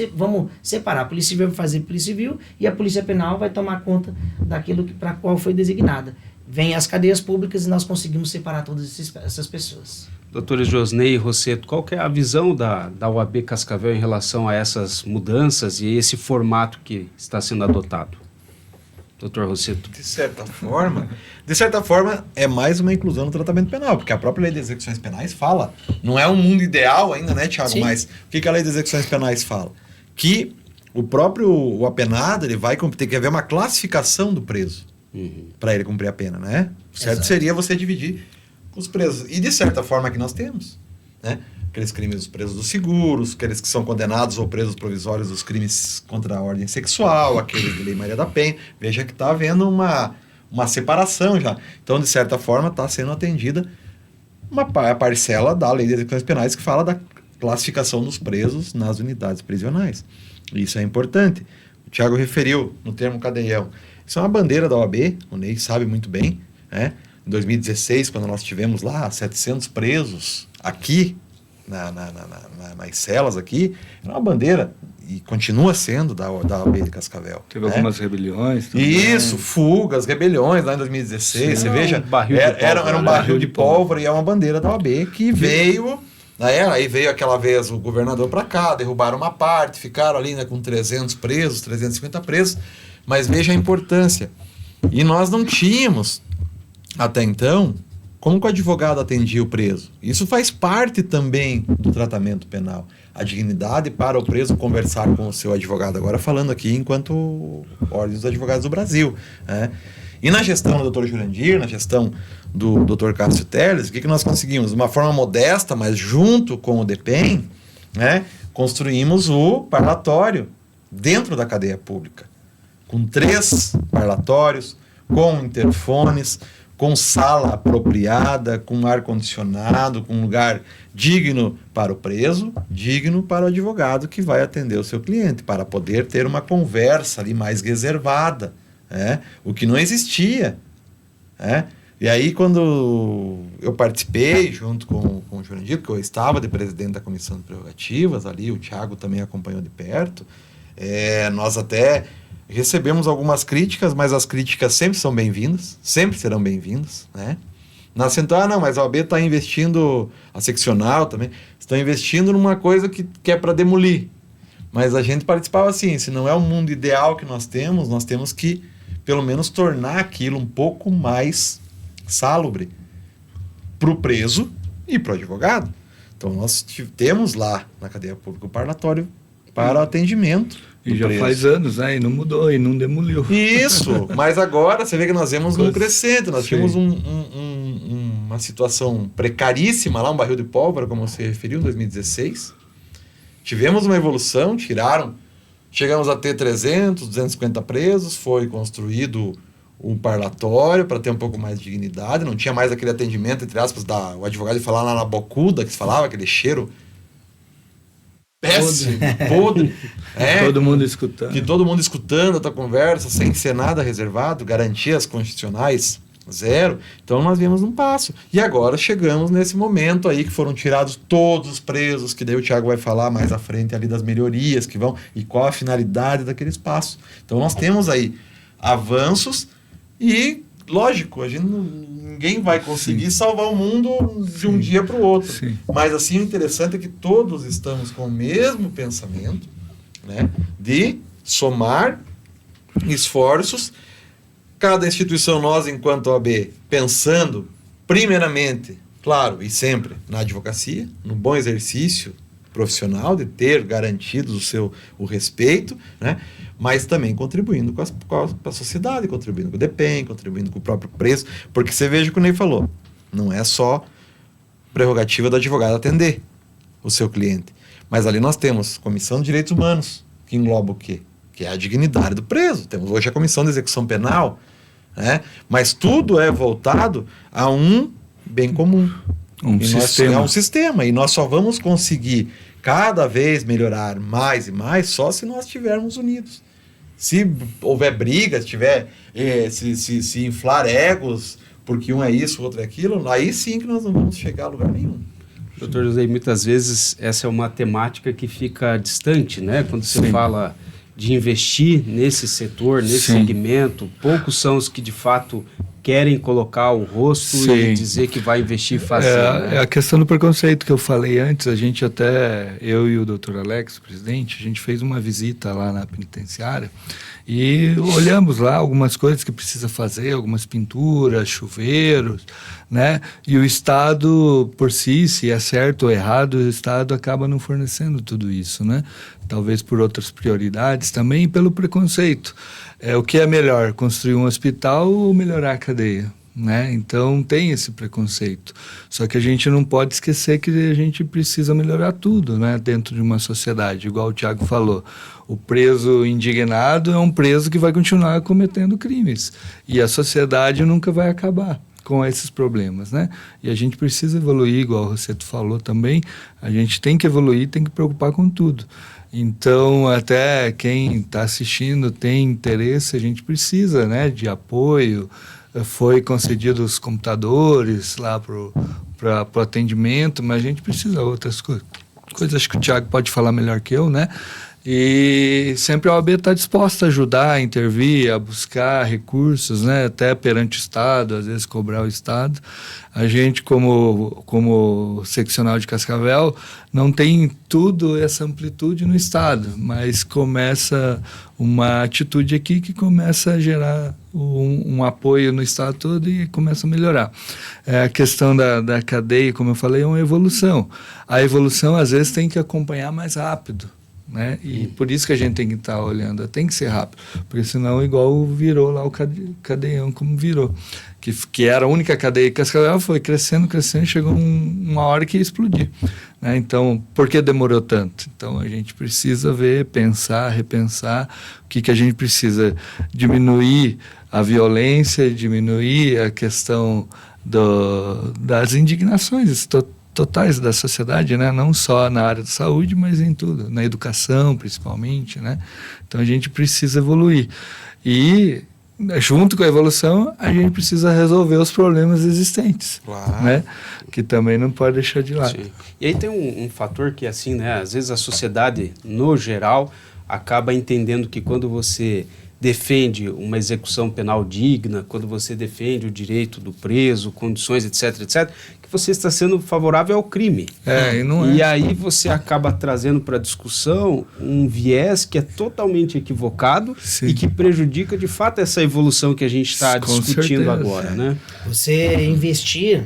Speaker 4: separar. A Polícia Civil vai fazer Polícia Civil e a Polícia Penal vai tomar conta daquilo para qual foi designada. Vem as cadeias públicas e nós conseguimos separar todas essas pessoas.
Speaker 1: Doutores Josnei e Rosseto, qual que é a visão da UAB Cascavel em relação a essas mudanças e esse formato que está sendo adotado? Doutor Rosseto.
Speaker 3: De certa forma, é mais uma inclusão no tratamento penal, porque a própria Lei de Execuções Penais fala, não é um mundo ideal ainda, né, Tiago?
Speaker 4: Sim.
Speaker 3: Mas o que a Lei de Execuções Penais fala? Que o apenado, ele vai ter que haver uma classificação do preso para ele cumprir a pena, né? O certo seria você dividir os presos. E de certa forma que nós temos, né? Aqueles crimes dos presos dos seguros, aqueles que são condenados ou presos provisórios dos crimes contra a ordem sexual, aqueles de Lei Maria da Penha. Veja que está havendo uma separação já. Então, de certa forma, está sendo atendida uma parcela da Lei de Execuções Penais que fala da classificação dos presos nas unidades prisionais. Isso é importante. O Tiago referiu no termo cadeião. Isso é uma bandeira da OAB, o Ney sabe muito bem, né? Em 2016, quando nós tivemos lá 700 presos aqui, nas celas aqui, era uma bandeira, e continua sendo da OAB de Cascavel.
Speaker 2: Teve algumas rebeliões também.
Speaker 3: Isso, fugas, rebeliões lá em 2016. Sim, você veja, era um barril de pólvora e é uma bandeira da OAB que veio... Aí veio aquela vez o governador para cá, derrubaram uma parte, ficaram ali, né, com 300 presos, 350 presos, mas veja a importância. E nós não tínhamos, até então, como que o advogado atendia o preso. Isso faz parte também do tratamento penal. A dignidade para o preso conversar com o seu advogado. Agora falando aqui enquanto Ordem dos Advogados do Brasil, né? E na gestão do Dr. Jurandir, na gestão do Dr. Cássio Teles, o que nós conseguimos? De uma forma modesta, mas junto com o DEPEN, né, construímos o parlatório dentro da cadeia pública, com 3 parlatórios, com interfones, com sala apropriada, com ar-condicionado, com lugar digno para o preso, digno para o advogado que vai atender o seu cliente, para poder ter uma conversa ali mais reservada, o que não existia. E aí, quando eu participei, junto com o Jurandir, porque eu estava de presidente da Comissão de Prerrogativas, ali o Thiago também acompanhou de perto, nós até recebemos algumas críticas, mas as críticas sempre são bem-vindas, sempre serão bem-vindas, Na central, não, mas a OAB está investindo, a seccional também, está investindo numa coisa que é para demolir. Mas a gente participava assim, se não é o mundo ideal que nós temos que, pelo menos, tornar aquilo um pouco mais salubre para o preso e para o advogado. Então, nós temos lá na cadeia pública o parlatório para o atendimento.
Speaker 2: E já faz anos, e não mudou, e não demoliu.
Speaker 3: Isso, mas agora você vê que nós vemos um crescente, nós tínhamos uma situação precaríssima lá, um barril de pólvora, como você referiu, em 2016. Tivemos uma evolução, chegamos a ter 300, 250 presos, foi construído um parlatório para ter um pouco mais de dignidade, não tinha mais aquele atendimento, entre aspas, o advogado falar lá na bocuda, que se falava, aquele cheiro péssimo, podre.
Speaker 2: Todo mundo escutando.
Speaker 3: Que todo mundo escutando a tua conversa, sem ser nada reservado, garantias constitucionais zero. Então nós vimos um passo. E agora chegamos nesse momento aí que foram tirados todos os presos, que daí o Thiago vai falar mais à frente ali das melhorias que vão e qual a finalidade daquele espaço. Então nós temos aí avanços e, lógico, ninguém vai conseguir salvar o mundo de um dia para o outro.
Speaker 2: Sim.
Speaker 3: Mas assim, o interessante é que todos estamos com o mesmo pensamento, de somar esforços, cada instituição, nós enquanto OAB, pensando primeiramente, claro, e sempre na advocacia, no bom exercício profissional, de ter garantido o respeito, mas também contribuindo com a sociedade, contribuindo com o DEPEN, contribuindo com o próprio preço, porque você veja o que o Ney falou, não é só prerrogativa do advogado atender o seu cliente, mas ali nós temos Comissão de Direitos Humanos, que engloba o quê? Que é a dignidade do preso. Temos hoje a Comissão de Execução Penal, mas tudo é voltado a um bem comum. É um sistema, e nós só vamos conseguir cada vez melhorar mais e mais só se nós estivermos unidos. Se houver briga, se inflar egos, porque um é isso, o outro é aquilo, aí sim que nós não vamos chegar a lugar nenhum.
Speaker 1: Doutor José, muitas vezes essa é uma temática que fica distante, Quando você fala de investir nesse setor, nesse segmento, poucos são os que de fato querem colocar o rosto e dizer que vai investir fácil.
Speaker 2: É a questão do preconceito que eu falei antes, eu e o doutor Alex, o presidente, a gente fez uma visita lá na penitenciária e olhamos lá algumas coisas que precisa fazer, algumas pinturas, chuveiros, E o Estado, por si, se é certo ou errado, o Estado acaba não fornecendo tudo isso, Talvez por outras prioridades também e pelo preconceito. O que é melhor, construir um hospital ou melhorar a cadeia? Então tem esse preconceito. Só que a gente não pode esquecer que a gente precisa melhorar tudo, dentro de uma sociedade, igual o Thiago falou. O preso indignado é um preso que vai continuar cometendo crimes. E a sociedade nunca vai acabar com esses problemas, E a gente precisa evoluir, igual o Rosseto falou também, a gente tem que evoluir, tem que preocupar com tudo. Então, até quem está assistindo tem interesse, a gente precisa, de apoio. Foi concedido os computadores lá para o atendimento, mas a gente precisa de outras coisas. Coisas que o Thiago pode falar melhor que eu, E sempre a OAB está disposta a ajudar, a intervir, a buscar recursos, até perante o Estado, às vezes cobrar o Estado. A gente, como seccional de Cascavel, não tem tudo essa amplitude no Estado, mas começa uma atitude aqui que começa a gerar um apoio no Estado todo e começa a melhorar. A questão da cadeia, como eu falei, é uma evolução. A evolução, às vezes, tem que acompanhar mais rápido. E por isso que a gente tem que estar olhando, tem que ser rápido, porque senão igual virou lá o cadeião como virou, que era a única cadeia que Cascavel foi crescendo, chegou uma hora que ia explodir, Então, por que demorou tanto? Então a gente precisa ver, pensar, repensar o que a gente precisa diminuir a violência, diminuir a questão das indignações totais da sociedade, né? Não só na área da saúde, mas em tudo, na educação principalmente, né? Então a gente precisa evoluir. E junto com a evolução, a gente precisa resolver os problemas existentes,
Speaker 3: Claro.
Speaker 2: né? Que também não pode deixar de lado.
Speaker 1: Sim. E aí tem um fator que, assim, né, às vezes a sociedade, no geral, acaba entendendo que quando você defende uma execução penal digna, quando você defende o direito do preso, condições, etc., etc., que você está sendo favorável ao crime.
Speaker 2: E não
Speaker 1: E
Speaker 2: é.
Speaker 1: aí você acaba trazendo para a discussão um viés que é totalmente equivocado
Speaker 2: Sim.
Speaker 1: e que prejudica, de fato, essa evolução que a gente está
Speaker 2: Com
Speaker 1: discutindo
Speaker 2: certeza.
Speaker 1: agora, né?
Speaker 4: Você investir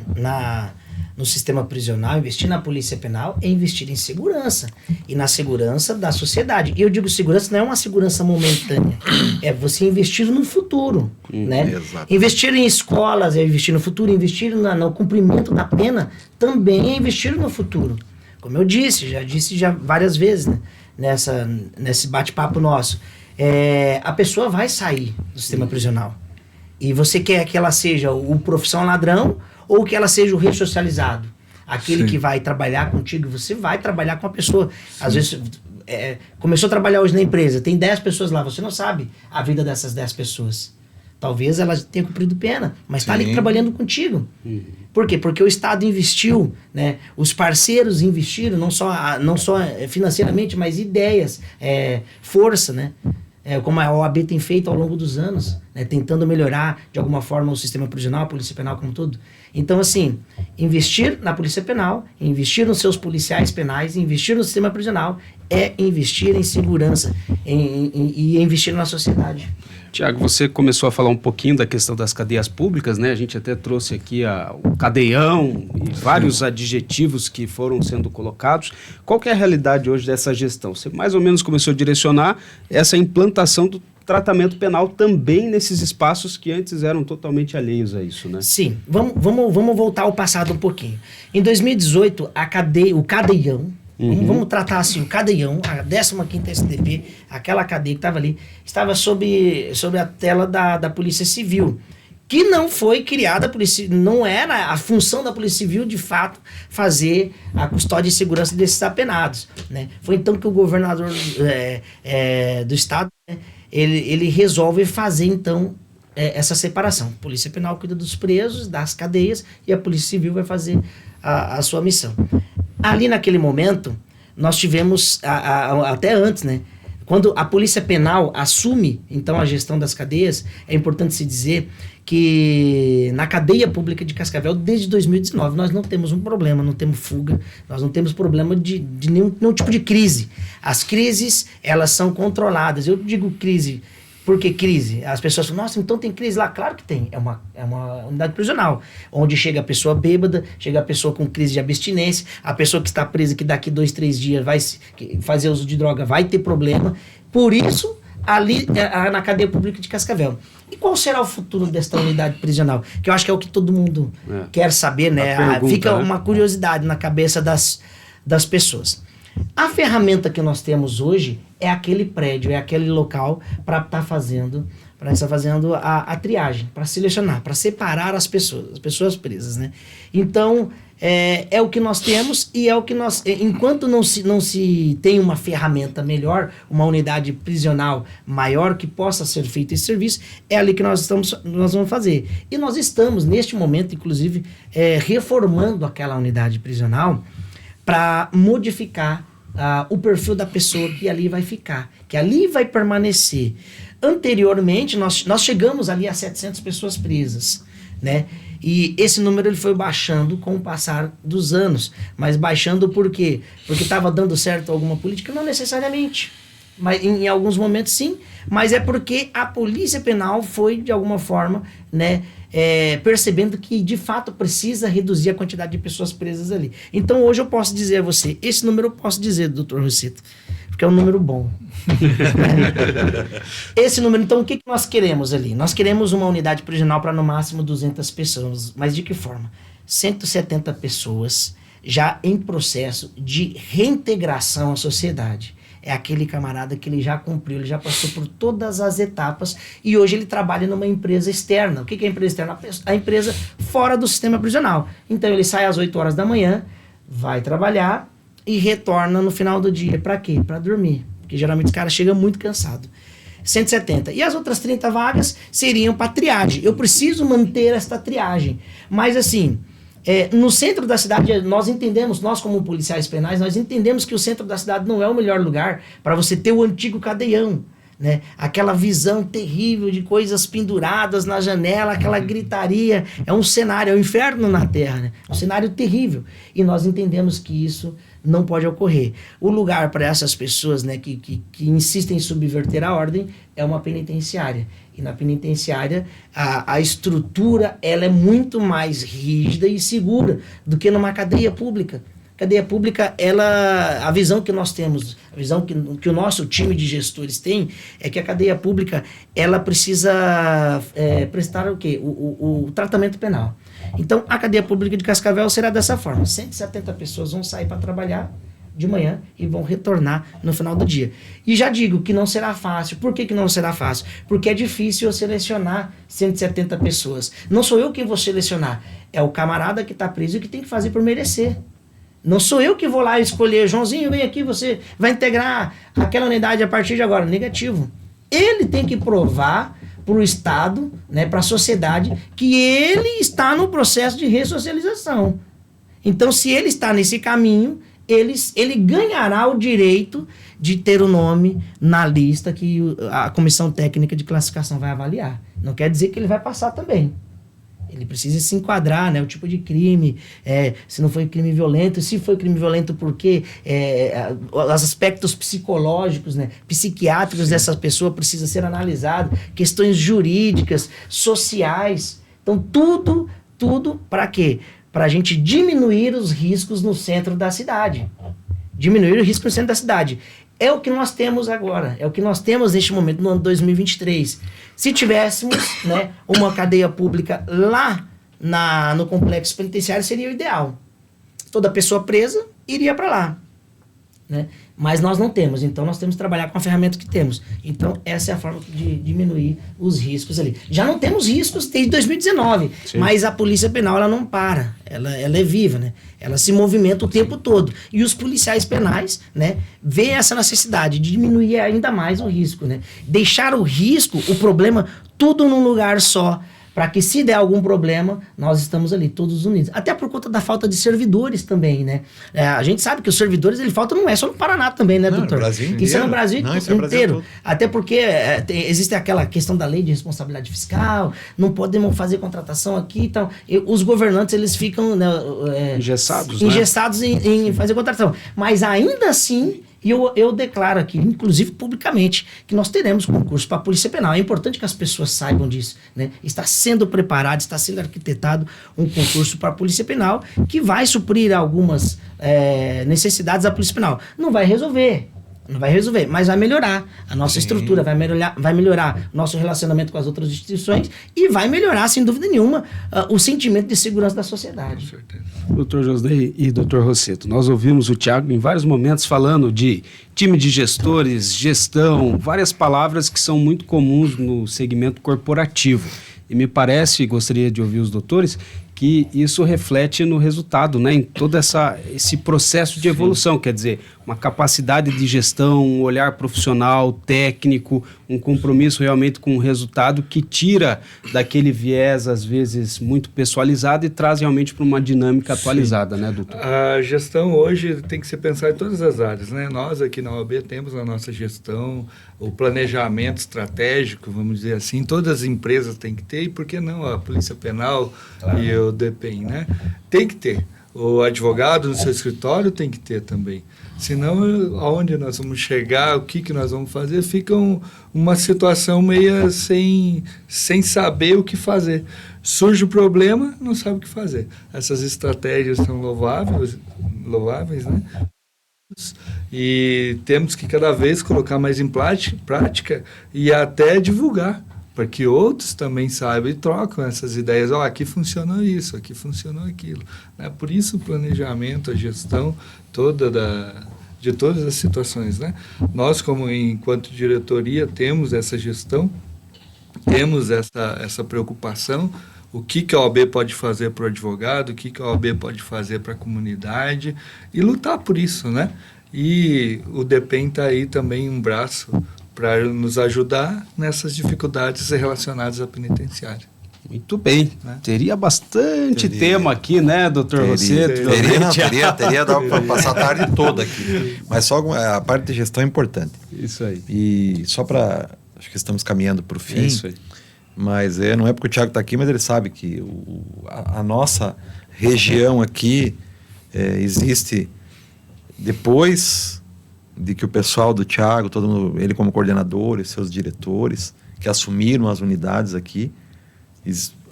Speaker 4: no sistema prisional, investir na polícia penal, é investir em segurança. E na segurança da sociedade. E eu digo segurança não é uma segurança momentânea. É você investir no futuro. Né?
Speaker 3: Exato.
Speaker 4: Investir em escolas é investir no futuro. Investir no cumprimento da pena também é investir no futuro. Como eu já disse várias vezes, né? Nesse bate-papo nosso. A pessoa vai sair do sistema prisional. E você quer que ela seja o profissão ladrão ou que ela seja o ressocializado. Aquele
Speaker 2: Sim.
Speaker 4: que vai trabalhar contigo, você vai trabalhar com a pessoa. Às vezes, começou a trabalhar hoje na empresa, tem 10 pessoas lá, você não sabe a vida dessas 10 pessoas. Talvez ela tenha cumprido pena, mas está ali
Speaker 3: Sim.
Speaker 4: trabalhando contigo. Por quê? Porque o Estado investiu, né? Os parceiros investiram, não só financeiramente, mas ideias, força, né? Como a OAB tem feito ao longo dos anos, né, tentando melhorar de alguma forma o sistema prisional, a polícia penal como todo. Então, assim, investir na polícia penal, investir nos seus policiais penais, investir no sistema prisional é investir em segurança e investir na sociedade.
Speaker 1: Tiago, você começou a falar um pouquinho da questão das cadeias públicas, né? A gente até trouxe aqui o cadeião e vários adjetivos que foram sendo colocados. Qual que é a realidade hoje dessa gestão? Você mais ou menos começou a direcionar essa implantação do tratamento penal também nesses espaços que antes eram totalmente alheios a isso, né?
Speaker 4: Sim, vamos voltar ao passado um pouquinho. Em 2018, o cadeião, vamos tratar assim, o cadeião, a 15ª SDP, aquela cadeia que estava ali, estava sob a tela da Polícia Civil, que não foi criada, não era a função da Polícia Civil, de fato, fazer a custódia e segurança desses apenados, né? Foi então que o governador do estado, né, ele resolve fazer, então, essa separação. A Polícia Penal cuida dos presos, das cadeias, e a Polícia Civil vai fazer a sua missão. Ali naquele momento, nós tivemos, até antes, né? Quando a Polícia Penal assume, então, a gestão das cadeias, é importante se dizer que na cadeia pública de Cascavel, desde 2019, nós não temos um problema, não temos fuga, nós não temos problema de nenhum tipo de crise. As crises, elas são controladas. Eu digo crise, por que crise? As pessoas falam, nossa, então tem crise lá? Claro que tem, é uma unidade prisional, onde chega a pessoa bêbada, chega a pessoa com crise de abstinência, a pessoa que está presa, que daqui 2, 3 dias vai fazer uso de droga, vai ter problema. Por isso, ali na cadeia pública de Cascavel. E qual será o futuro desta unidade prisional? Que eu acho que é o que todo mundo quer saber, né? Fica uma curiosidade na cabeça das pessoas. A ferramenta que nós temos hoje é aquele prédio, é aquele local para estar fazendo a triagem, para selecionar, para separar as pessoas presas, né? Então, é o que nós temos e é o que nós... Enquanto não se tem uma ferramenta melhor, uma unidade prisional maior que possa ser feito esse serviço, é ali que nós vamos fazer. E nós estamos, neste momento, inclusive, reformando aquela unidade prisional para modificar o perfil da pessoa que ali vai ficar, que ali vai permanecer. Anteriormente, nós chegamos ali a 700 pessoas presas, né? E esse número ele foi baixando com o passar dos anos. Mas baixando por quê? Porque estava dando certo alguma política? Não necessariamente. Mas em alguns momentos sim, mas é porque a Polícia Penal foi, de alguma forma, né, percebendo que de fato precisa reduzir a quantidade de pessoas presas ali. Então hoje eu posso dizer a você, esse número eu posso dizer, doutor Rosseto, porque é um número bom. Esse número, então o que nós queremos ali? Nós queremos uma unidade prisional para no máximo 200 pessoas, mas de que forma? 170 pessoas já em processo de reintegração à sociedade. é aquele camarada que ele já cumpriu, ele já passou por todas as etapas e hoje ele trabalha numa empresa externa. O que é a empresa externa? A empresa fora do sistema prisional. Então ele sai às 8 horas da manhã, vai trabalhar e retorna no final do dia. Para quê? Para dormir. Porque geralmente os caras chegam muito cansados. 170. E as outras 30 vagas seriam para triagem. Eu preciso manter esta triagem. Mas assim, no centro da cidade, nós entendemos, nós como policiais penais, nós entendemos que o centro da cidade não é o melhor lugar para você ter o antigo cadeião. Né? Aquela visão terrível de coisas penduradas na janela, aquela gritaria. É um cenário, é um inferno na Terra. Né? É um cenário terrível. E nós entendemos que isso não pode ocorrer. O lugar para essas pessoas, né, que insistem em subverter a ordem é uma penitenciária. E na penitenciária a estrutura ela é muito mais rígida e segura do que numa cadeia pública. Cadeia pública, a visão que nós temos, a visão que o nosso time de gestores tem, é que a cadeia pública ela precisa prestar o quê? O tratamento penal. Então, a cadeia pública de Cascavel será dessa forma. 170 pessoas vão sair para trabalhar de manhã e vão retornar no final do dia. E já digo que não será fácil. Por que não será fácil? Porque é difícil eu selecionar 170 pessoas. Não sou eu quem vou selecionar. É o camarada que está preso e que tem que fazer por merecer. Não sou eu que vou lá escolher, Joãozinho, vem aqui, você vai integrar aquela unidade a partir de agora. Negativo. Ele tem que provar para o Estado, né, para a sociedade, que ele está no processo de ressocialização. Então, se ele está nesse caminho, ele ganhará o direito de ter o nome na lista que a Comissão Técnica de Classificação vai avaliar. Não quer dizer que ele vai passar também. Ele precisa se enquadrar, né? O tipo de crime, se não foi crime violento, se foi crime violento, por quê? Os aspectos psicológicos, né? Psiquiátricos dessa pessoa precisa ser analisado, questões jurídicas, sociais. Então, tudo para quê? Para a gente diminuir os riscos no centro da cidade. Diminuir o risco no centro da cidade. É o que nós temos agora, é o que nós temos neste momento, no ano 2023. Se tivéssemos, né, uma cadeia pública lá no complexo penitenciário, seria o ideal. Toda pessoa presa iria para lá. Né? Mas nós não temos, então nós temos que trabalhar com a ferramenta que temos. Então essa é a forma de diminuir os riscos ali. Já não temos riscos desde 2019, sim, mas a Polícia Penal ela não para, ela é viva, né? Ela se movimenta o tempo todo. E os policiais penais, né, veem essa necessidade de diminuir ainda mais o risco, né? Deixar o risco, o problema, tudo num lugar só, para que se der algum problema, nós estamos ali, todos unidos. Até por conta da falta de servidores também, né? A gente sabe que os servidores, ele falta não é só no Paraná também, né, doutor?
Speaker 3: No Brasil inteiro.
Speaker 4: Isso é no Brasil inteiro.
Speaker 3: Brasil
Speaker 4: até porque existe aquela questão da lei de responsabilidade fiscal, não podemos fazer contratação aqui, então os governantes, eles ficam, né, engessados em fazer contratação. Mas ainda assim, e eu declaro aqui, inclusive publicamente, que nós teremos concurso para a Polícia Penal. É importante que as pessoas saibam disso. Né? Está sendo preparado, está sendo arquitetado um concurso para a Polícia Penal que vai suprir algumas necessidades da Polícia Penal. Não vai resolver, mas vai melhorar a nossa estrutura, vai melhorar nosso relacionamento com as outras instituições e vai melhorar, sem dúvida nenhuma, o sentimento de segurança da sociedade.
Speaker 2: Com certeza.
Speaker 1: Doutor Josnei e doutor Rosseto, nós ouvimos o Thiago em vários momentos falando de time de gestores, gestão, várias palavras que são muito comuns no segmento corporativo. E me parece, gostaria de ouvir os doutores, que isso reflete no resultado, né? Em todo esse processo de evolução, quer dizer, uma capacidade de gestão, um olhar profissional, técnico, um compromisso realmente com o resultado que tira daquele viés, às vezes, muito pessoalizado e traz realmente para uma dinâmica atualizada, né, doutor?
Speaker 2: A gestão hoje tem que ser pensada em todas as áreas, né? Nós aqui na OAB temos a nossa gestão, o planejamento estratégico, vamos dizer assim, todas as empresas têm que ter, e por que não a Polícia Penal e o DPEM, né? Tem que ter. O advogado no seu escritório tem que ter também. Senão, aonde nós vamos chegar, o que nós vamos fazer, fica uma situação meio sem saber o que fazer. Surge o problema, não sabe o que fazer. Essas estratégias são louváveis, né? E temos que cada vez colocar mais em prática e até divulgar, para que outros também saibam e trocam essas ideias. Aqui funcionou isso, aqui funcionou aquilo. Né? Por isso o planejamento, a gestão toda de todas as situações, né? Nós, como enquanto diretoria, temos essa gestão, temos essa preocupação, o que a OAB pode fazer para o advogado, o que a OAB pode fazer para a comunidade, e lutar por isso, né? E o DEPEN está aí também um braço para nos ajudar nessas dificuldades relacionadas à penitenciária.
Speaker 1: Muito bem. Teria bastante tema aqui, né, doutor Rosseto?
Speaker 3: Teria dá para passar a tarde toda aqui. Mas só a parte de gestão é importante.
Speaker 1: Isso aí.
Speaker 3: E só para... Acho que estamos caminhando para o fim.
Speaker 1: É isso aí.
Speaker 3: Mas não é porque o Thiago está aqui, mas ele sabe que a nossa região aqui existe depois de que o pessoal do Thiago, todo mundo, ele como coordenador e seus diretores, que assumiram as unidades aqui,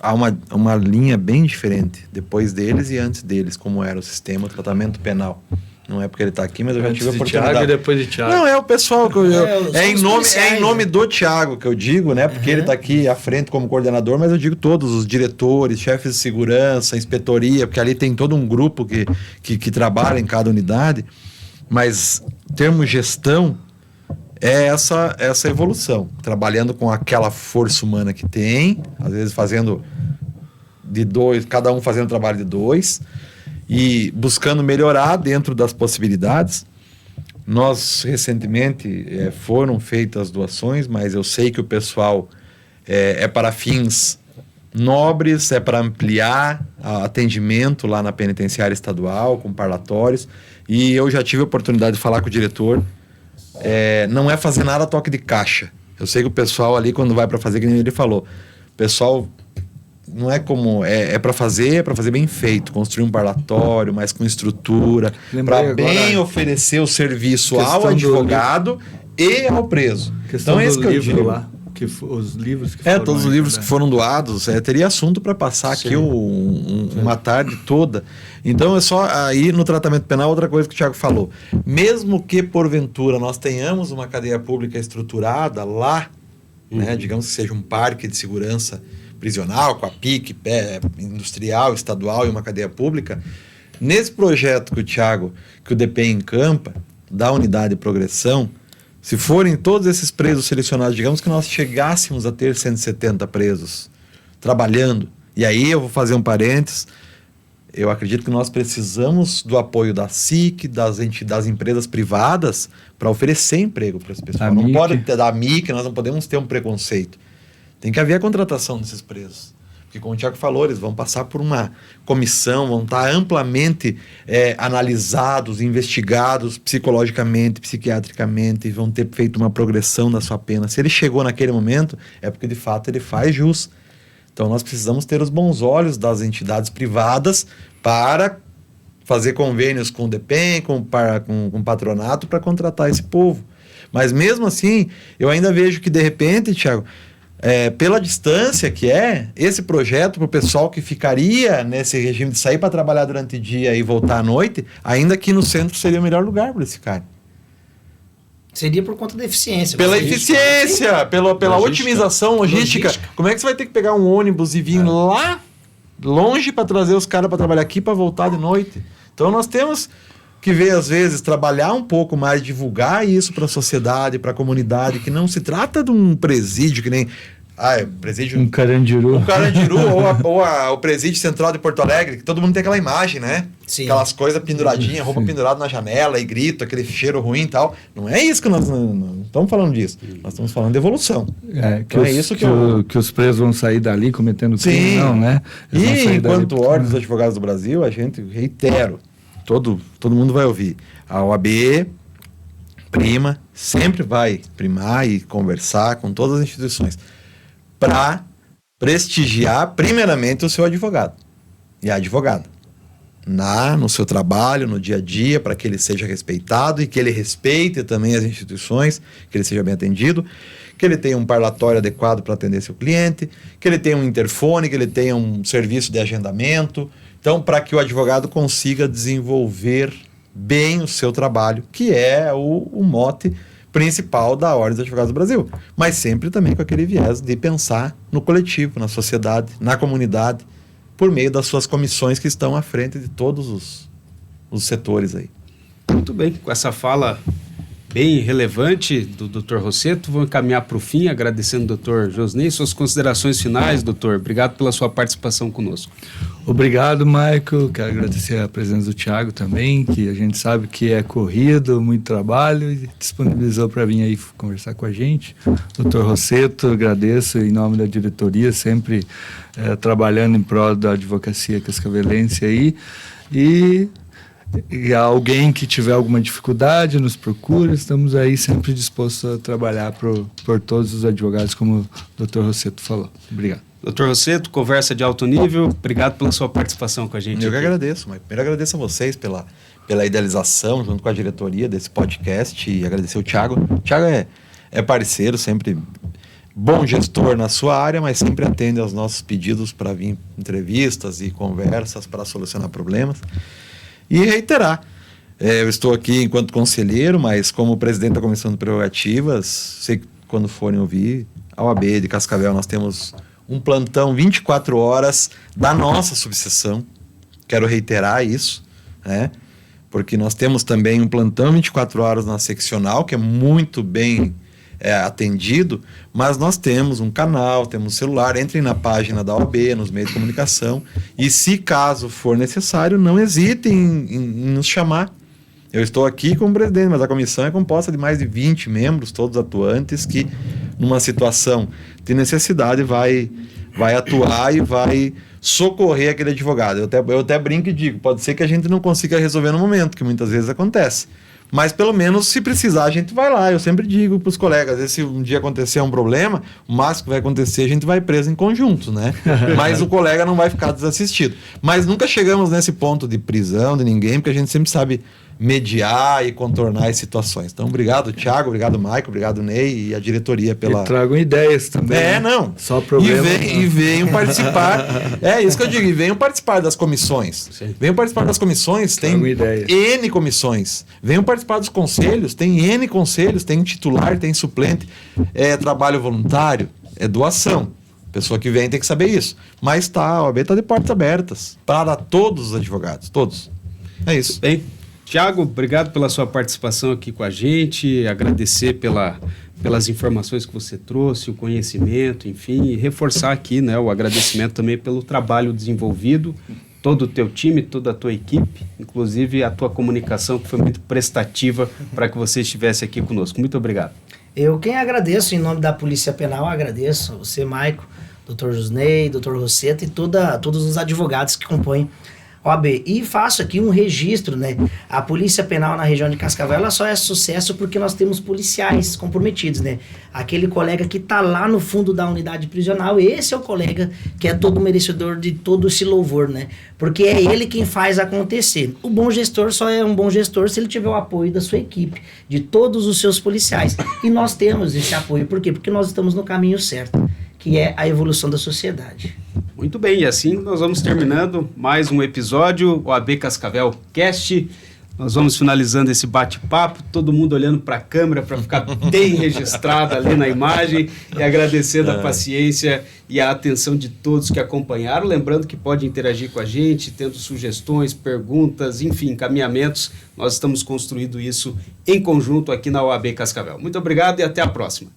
Speaker 3: há uma linha bem diferente depois deles e antes deles, como era o sistema de tratamento penal. Não é porque ele está aqui, mas eu já tive a oportunidade.
Speaker 2: Thiago e depois de Thiago.
Speaker 3: Não, é o pessoal que em nome do Thiago que eu digo, né? Porque ele está aqui à frente como coordenador, mas eu digo todos os diretores, chefes de segurança, inspetoria, porque ali tem todo um grupo que trabalha em cada unidade. Mas termo gestão é essa evolução, trabalhando com aquela força humana que tem, às vezes fazendo de dois, cada um fazendo trabalho de dois, e buscando melhorar dentro das possibilidades. Nós, recentemente, foram feitas doações, mas eu sei que o pessoal é para fins nobres, é para ampliar atendimento lá na penitenciária estadual, com parlatórios, e eu já tive a oportunidade de falar com o diretor. Não é fazer nada a toque de caixa. Eu sei que o pessoal ali, quando vai para fazer, que nem ele falou, o pessoal... Não é como... É para fazer bem feito. Construir um parlatório, mas com estrutura. Para bem oferecer o serviço ao advogado e ao preso.
Speaker 2: Então, esse que eu digo lá. Os livros que foram...
Speaker 3: todos os livros que foram doados. Teria assunto para passar aqui uma tarde toda. Então, é só aí no tratamento penal, outra coisa que o Thiago falou. Mesmo que, porventura, nós tenhamos uma cadeia pública estruturada lá, né, digamos que seja um parque de segurança prisional, com a PIC, industrial, estadual e uma cadeia pública, nesse projeto que o DEPEN encampa, da unidade de progressão, se forem todos esses presos selecionados, digamos que nós chegássemos a ter 170 presos trabalhando, e aí eu vou fazer um parênteses, eu acredito que nós precisamos do apoio da SIC, das empresas privadas, para oferecer emprego para esse pessoal. Não pode ter da MIC, nós não podemos ter um preconceito. Tem que haver a contratação desses presos. Porque, como o Thiago falou, eles vão passar por uma comissão, vão estar amplamente analisados, investigados psicologicamente, psiquiatricamente, vão ter feito uma progressão da sua pena. Se ele chegou naquele momento, é porque, de fato, ele faz jus. Então, nós precisamos ter os bons olhos das entidades privadas para fazer convênios com o DEPEN, com o patronato, para contratar esse povo. Mas, mesmo assim, eu ainda vejo que, de repente, Thiago... pela distância que esse projeto para o pessoal que ficaria nesse regime de sair para trabalhar durante o dia e voltar à noite, ainda aqui no centro seria o melhor lugar para esse cara.
Speaker 4: Seria por conta da eficiência.
Speaker 3: Pela eficiência, pela otimização logística. Como é que você vai ter que pegar um ônibus e vir lá longe para trazer os caras para trabalhar aqui para voltar de noite? Então nós temos que ver, às vezes, trabalhar um pouco mais, divulgar isso para a sociedade, para a comunidade, que não se trata de um presídio que nem... presídio...
Speaker 2: Um Carandiru.
Speaker 3: ou o presídio central de Porto Alegre, que todo mundo tem aquela imagem, né?
Speaker 4: Sim.
Speaker 3: Aquelas coisas penduradinhas, roupa pendurada na janela e grito, aquele cheiro ruim e tal. Não é isso que nós não estamos falando disso. Nós estamos falando de evolução.
Speaker 2: Que os presos vão sair dali cometendo crime, não, né?
Speaker 3: E enquanto Ordem dos Advogados do Brasil, a gente, reitero, todo mundo vai ouvir. A OAB sempre vai primar e conversar com todas as instituições para prestigiar primeiramente o seu advogado e a advogada no seu trabalho, no dia a dia, para que ele seja respeitado e que ele respeite também as instituições, que ele seja bem atendido, que ele tenha um parlatório adequado para atender seu cliente, que ele tenha um interfone, que ele tenha um serviço de agendamento. Então, para que o advogado consiga desenvolver bem o seu trabalho, que é o mote principal da Ordem dos Advogados do Brasil. Mas sempre também com aquele viés de pensar no coletivo, na sociedade, na comunidade, por meio das suas comissões que estão à frente de todos os setores aí.
Speaker 1: Muito bem, com essa fala bem relevante do Dr. Rossetto, vou encaminhar para o fim, agradecendo ao Dr. Josnei. Suas considerações finais, doutor. Obrigado pela sua participação conosco.
Speaker 2: Obrigado, Michael. Quero agradecer a presença do Thiago também, que a gente sabe que é corrido, muito trabalho, e disponibilizou para vir aí conversar com a gente. Dr. Rossetto, agradeço em nome da diretoria, sempre trabalhando em prol da advocacia cascavelense aí. E alguém que tiver alguma dificuldade, nos procure. Estamos aí sempre dispostos a trabalhar por todos os advogados, como o Dr. Rossetto falou. Obrigado.
Speaker 1: Dr. Rossetto, conversa de alto nível. Obrigado pela sua participação com a gente.
Speaker 3: Eu que agradeço, mas primeiro agradeço a vocês pela idealização junto com a diretoria desse podcast e agradecer o Thiago. O Thiago é parceiro, sempre bom gestor na sua área, mas sempre atende aos nossos pedidos para vir entrevistas e conversas para solucionar problemas. E reiterar, eu estou aqui enquanto conselheiro, mas como presidente da Comissão de Prerrogativas, sei que quando forem ouvir, a OAB de Cascavel, nós temos um plantão 24 horas da nossa subseção. Quero reiterar isso, né? Porque nós temos também um plantão 24 horas na seccional, que é muito bem atendido, mas nós temos um canal, temos um celular. Entrem na página da OAB, nos meios de comunicação, e se caso for necessário, não hesitem em nos chamar. Eu estou aqui como presidente, mas a comissão é composta de mais de 20 membros, todos atuantes, que numa situação de necessidade vai atuar e vai socorrer aquele advogado. Eu até brinco e digo, pode ser que a gente não consiga resolver no momento, que muitas vezes acontece. Mas pelo menos se precisar a gente vai lá. Eu sempre digo para os colegas, às vezes se um dia acontecer um problema, o máximo que vai acontecer a gente vai preso em conjunto, né? Mas o colega não vai ficar desassistido. Mas nunca chegamos nesse ponto de prisão de ninguém, porque a gente sempre sabe mediar e contornar as situações. Então, obrigado, Thiago, obrigado, Michael, obrigado, Ney e a diretoria pela...
Speaker 2: E tragam ideias também.
Speaker 3: Não.
Speaker 2: Só problema.
Speaker 3: E venham participar. É isso que eu digo, e venham participar das comissões.
Speaker 1: Sim.
Speaker 3: Venham participar das comissões, tem
Speaker 2: ideias.
Speaker 3: N comissões. Venham participar dos conselhos, tem N conselhos, tem titular, tem suplente. É trabalho voluntário, é doação. Pessoa que vem tem que saber isso. Mas a OAB está de portas abertas para todos os advogados, todos. É isso.
Speaker 1: Bem, Thiago, obrigado pela sua participação aqui com a gente, agradecer pelas informações que você trouxe, o conhecimento, enfim, e reforçar aqui, né, o agradecimento também pelo trabalho desenvolvido, todo o teu time, toda a tua equipe, inclusive a tua comunicação, que foi muito prestativa para que você estivesse aqui conosco. Muito obrigado.
Speaker 4: Eu quem agradeço, em nome da Polícia Penal, agradeço a você, Maico, Dr. Josnei, Dr. Rossetto e todos os advogados que compõem OAB. E faço aqui um registro, né? A Polícia Penal na região de Cascavel, ela só é sucesso porque nós temos policiais comprometidos, né? Aquele colega que tá lá no fundo da unidade prisional, esse é o colega que é todo merecedor de todo esse louvor, né? Porque é ele quem faz acontecer. O bom gestor só é um bom gestor se ele tiver o apoio da sua equipe, de todos os seus policiais. E nós temos esse apoio. Por quê? Porque nós estamos no caminho certo, que é a evolução da sociedade.
Speaker 1: Muito bem, e assim nós vamos terminando mais um episódio, o OAB Cascavel Cast. Nós vamos finalizando esse bate-papo, todo mundo olhando para a câmera para ficar bem registrado ali na imagem, e agradecendo a paciência e a atenção de todos que acompanharam. Lembrando que pode interagir com a gente, tendo sugestões, perguntas, enfim, encaminhamentos. Nós estamos construindo isso em conjunto aqui na OAB Cascavel. Muito obrigado e até a próxima.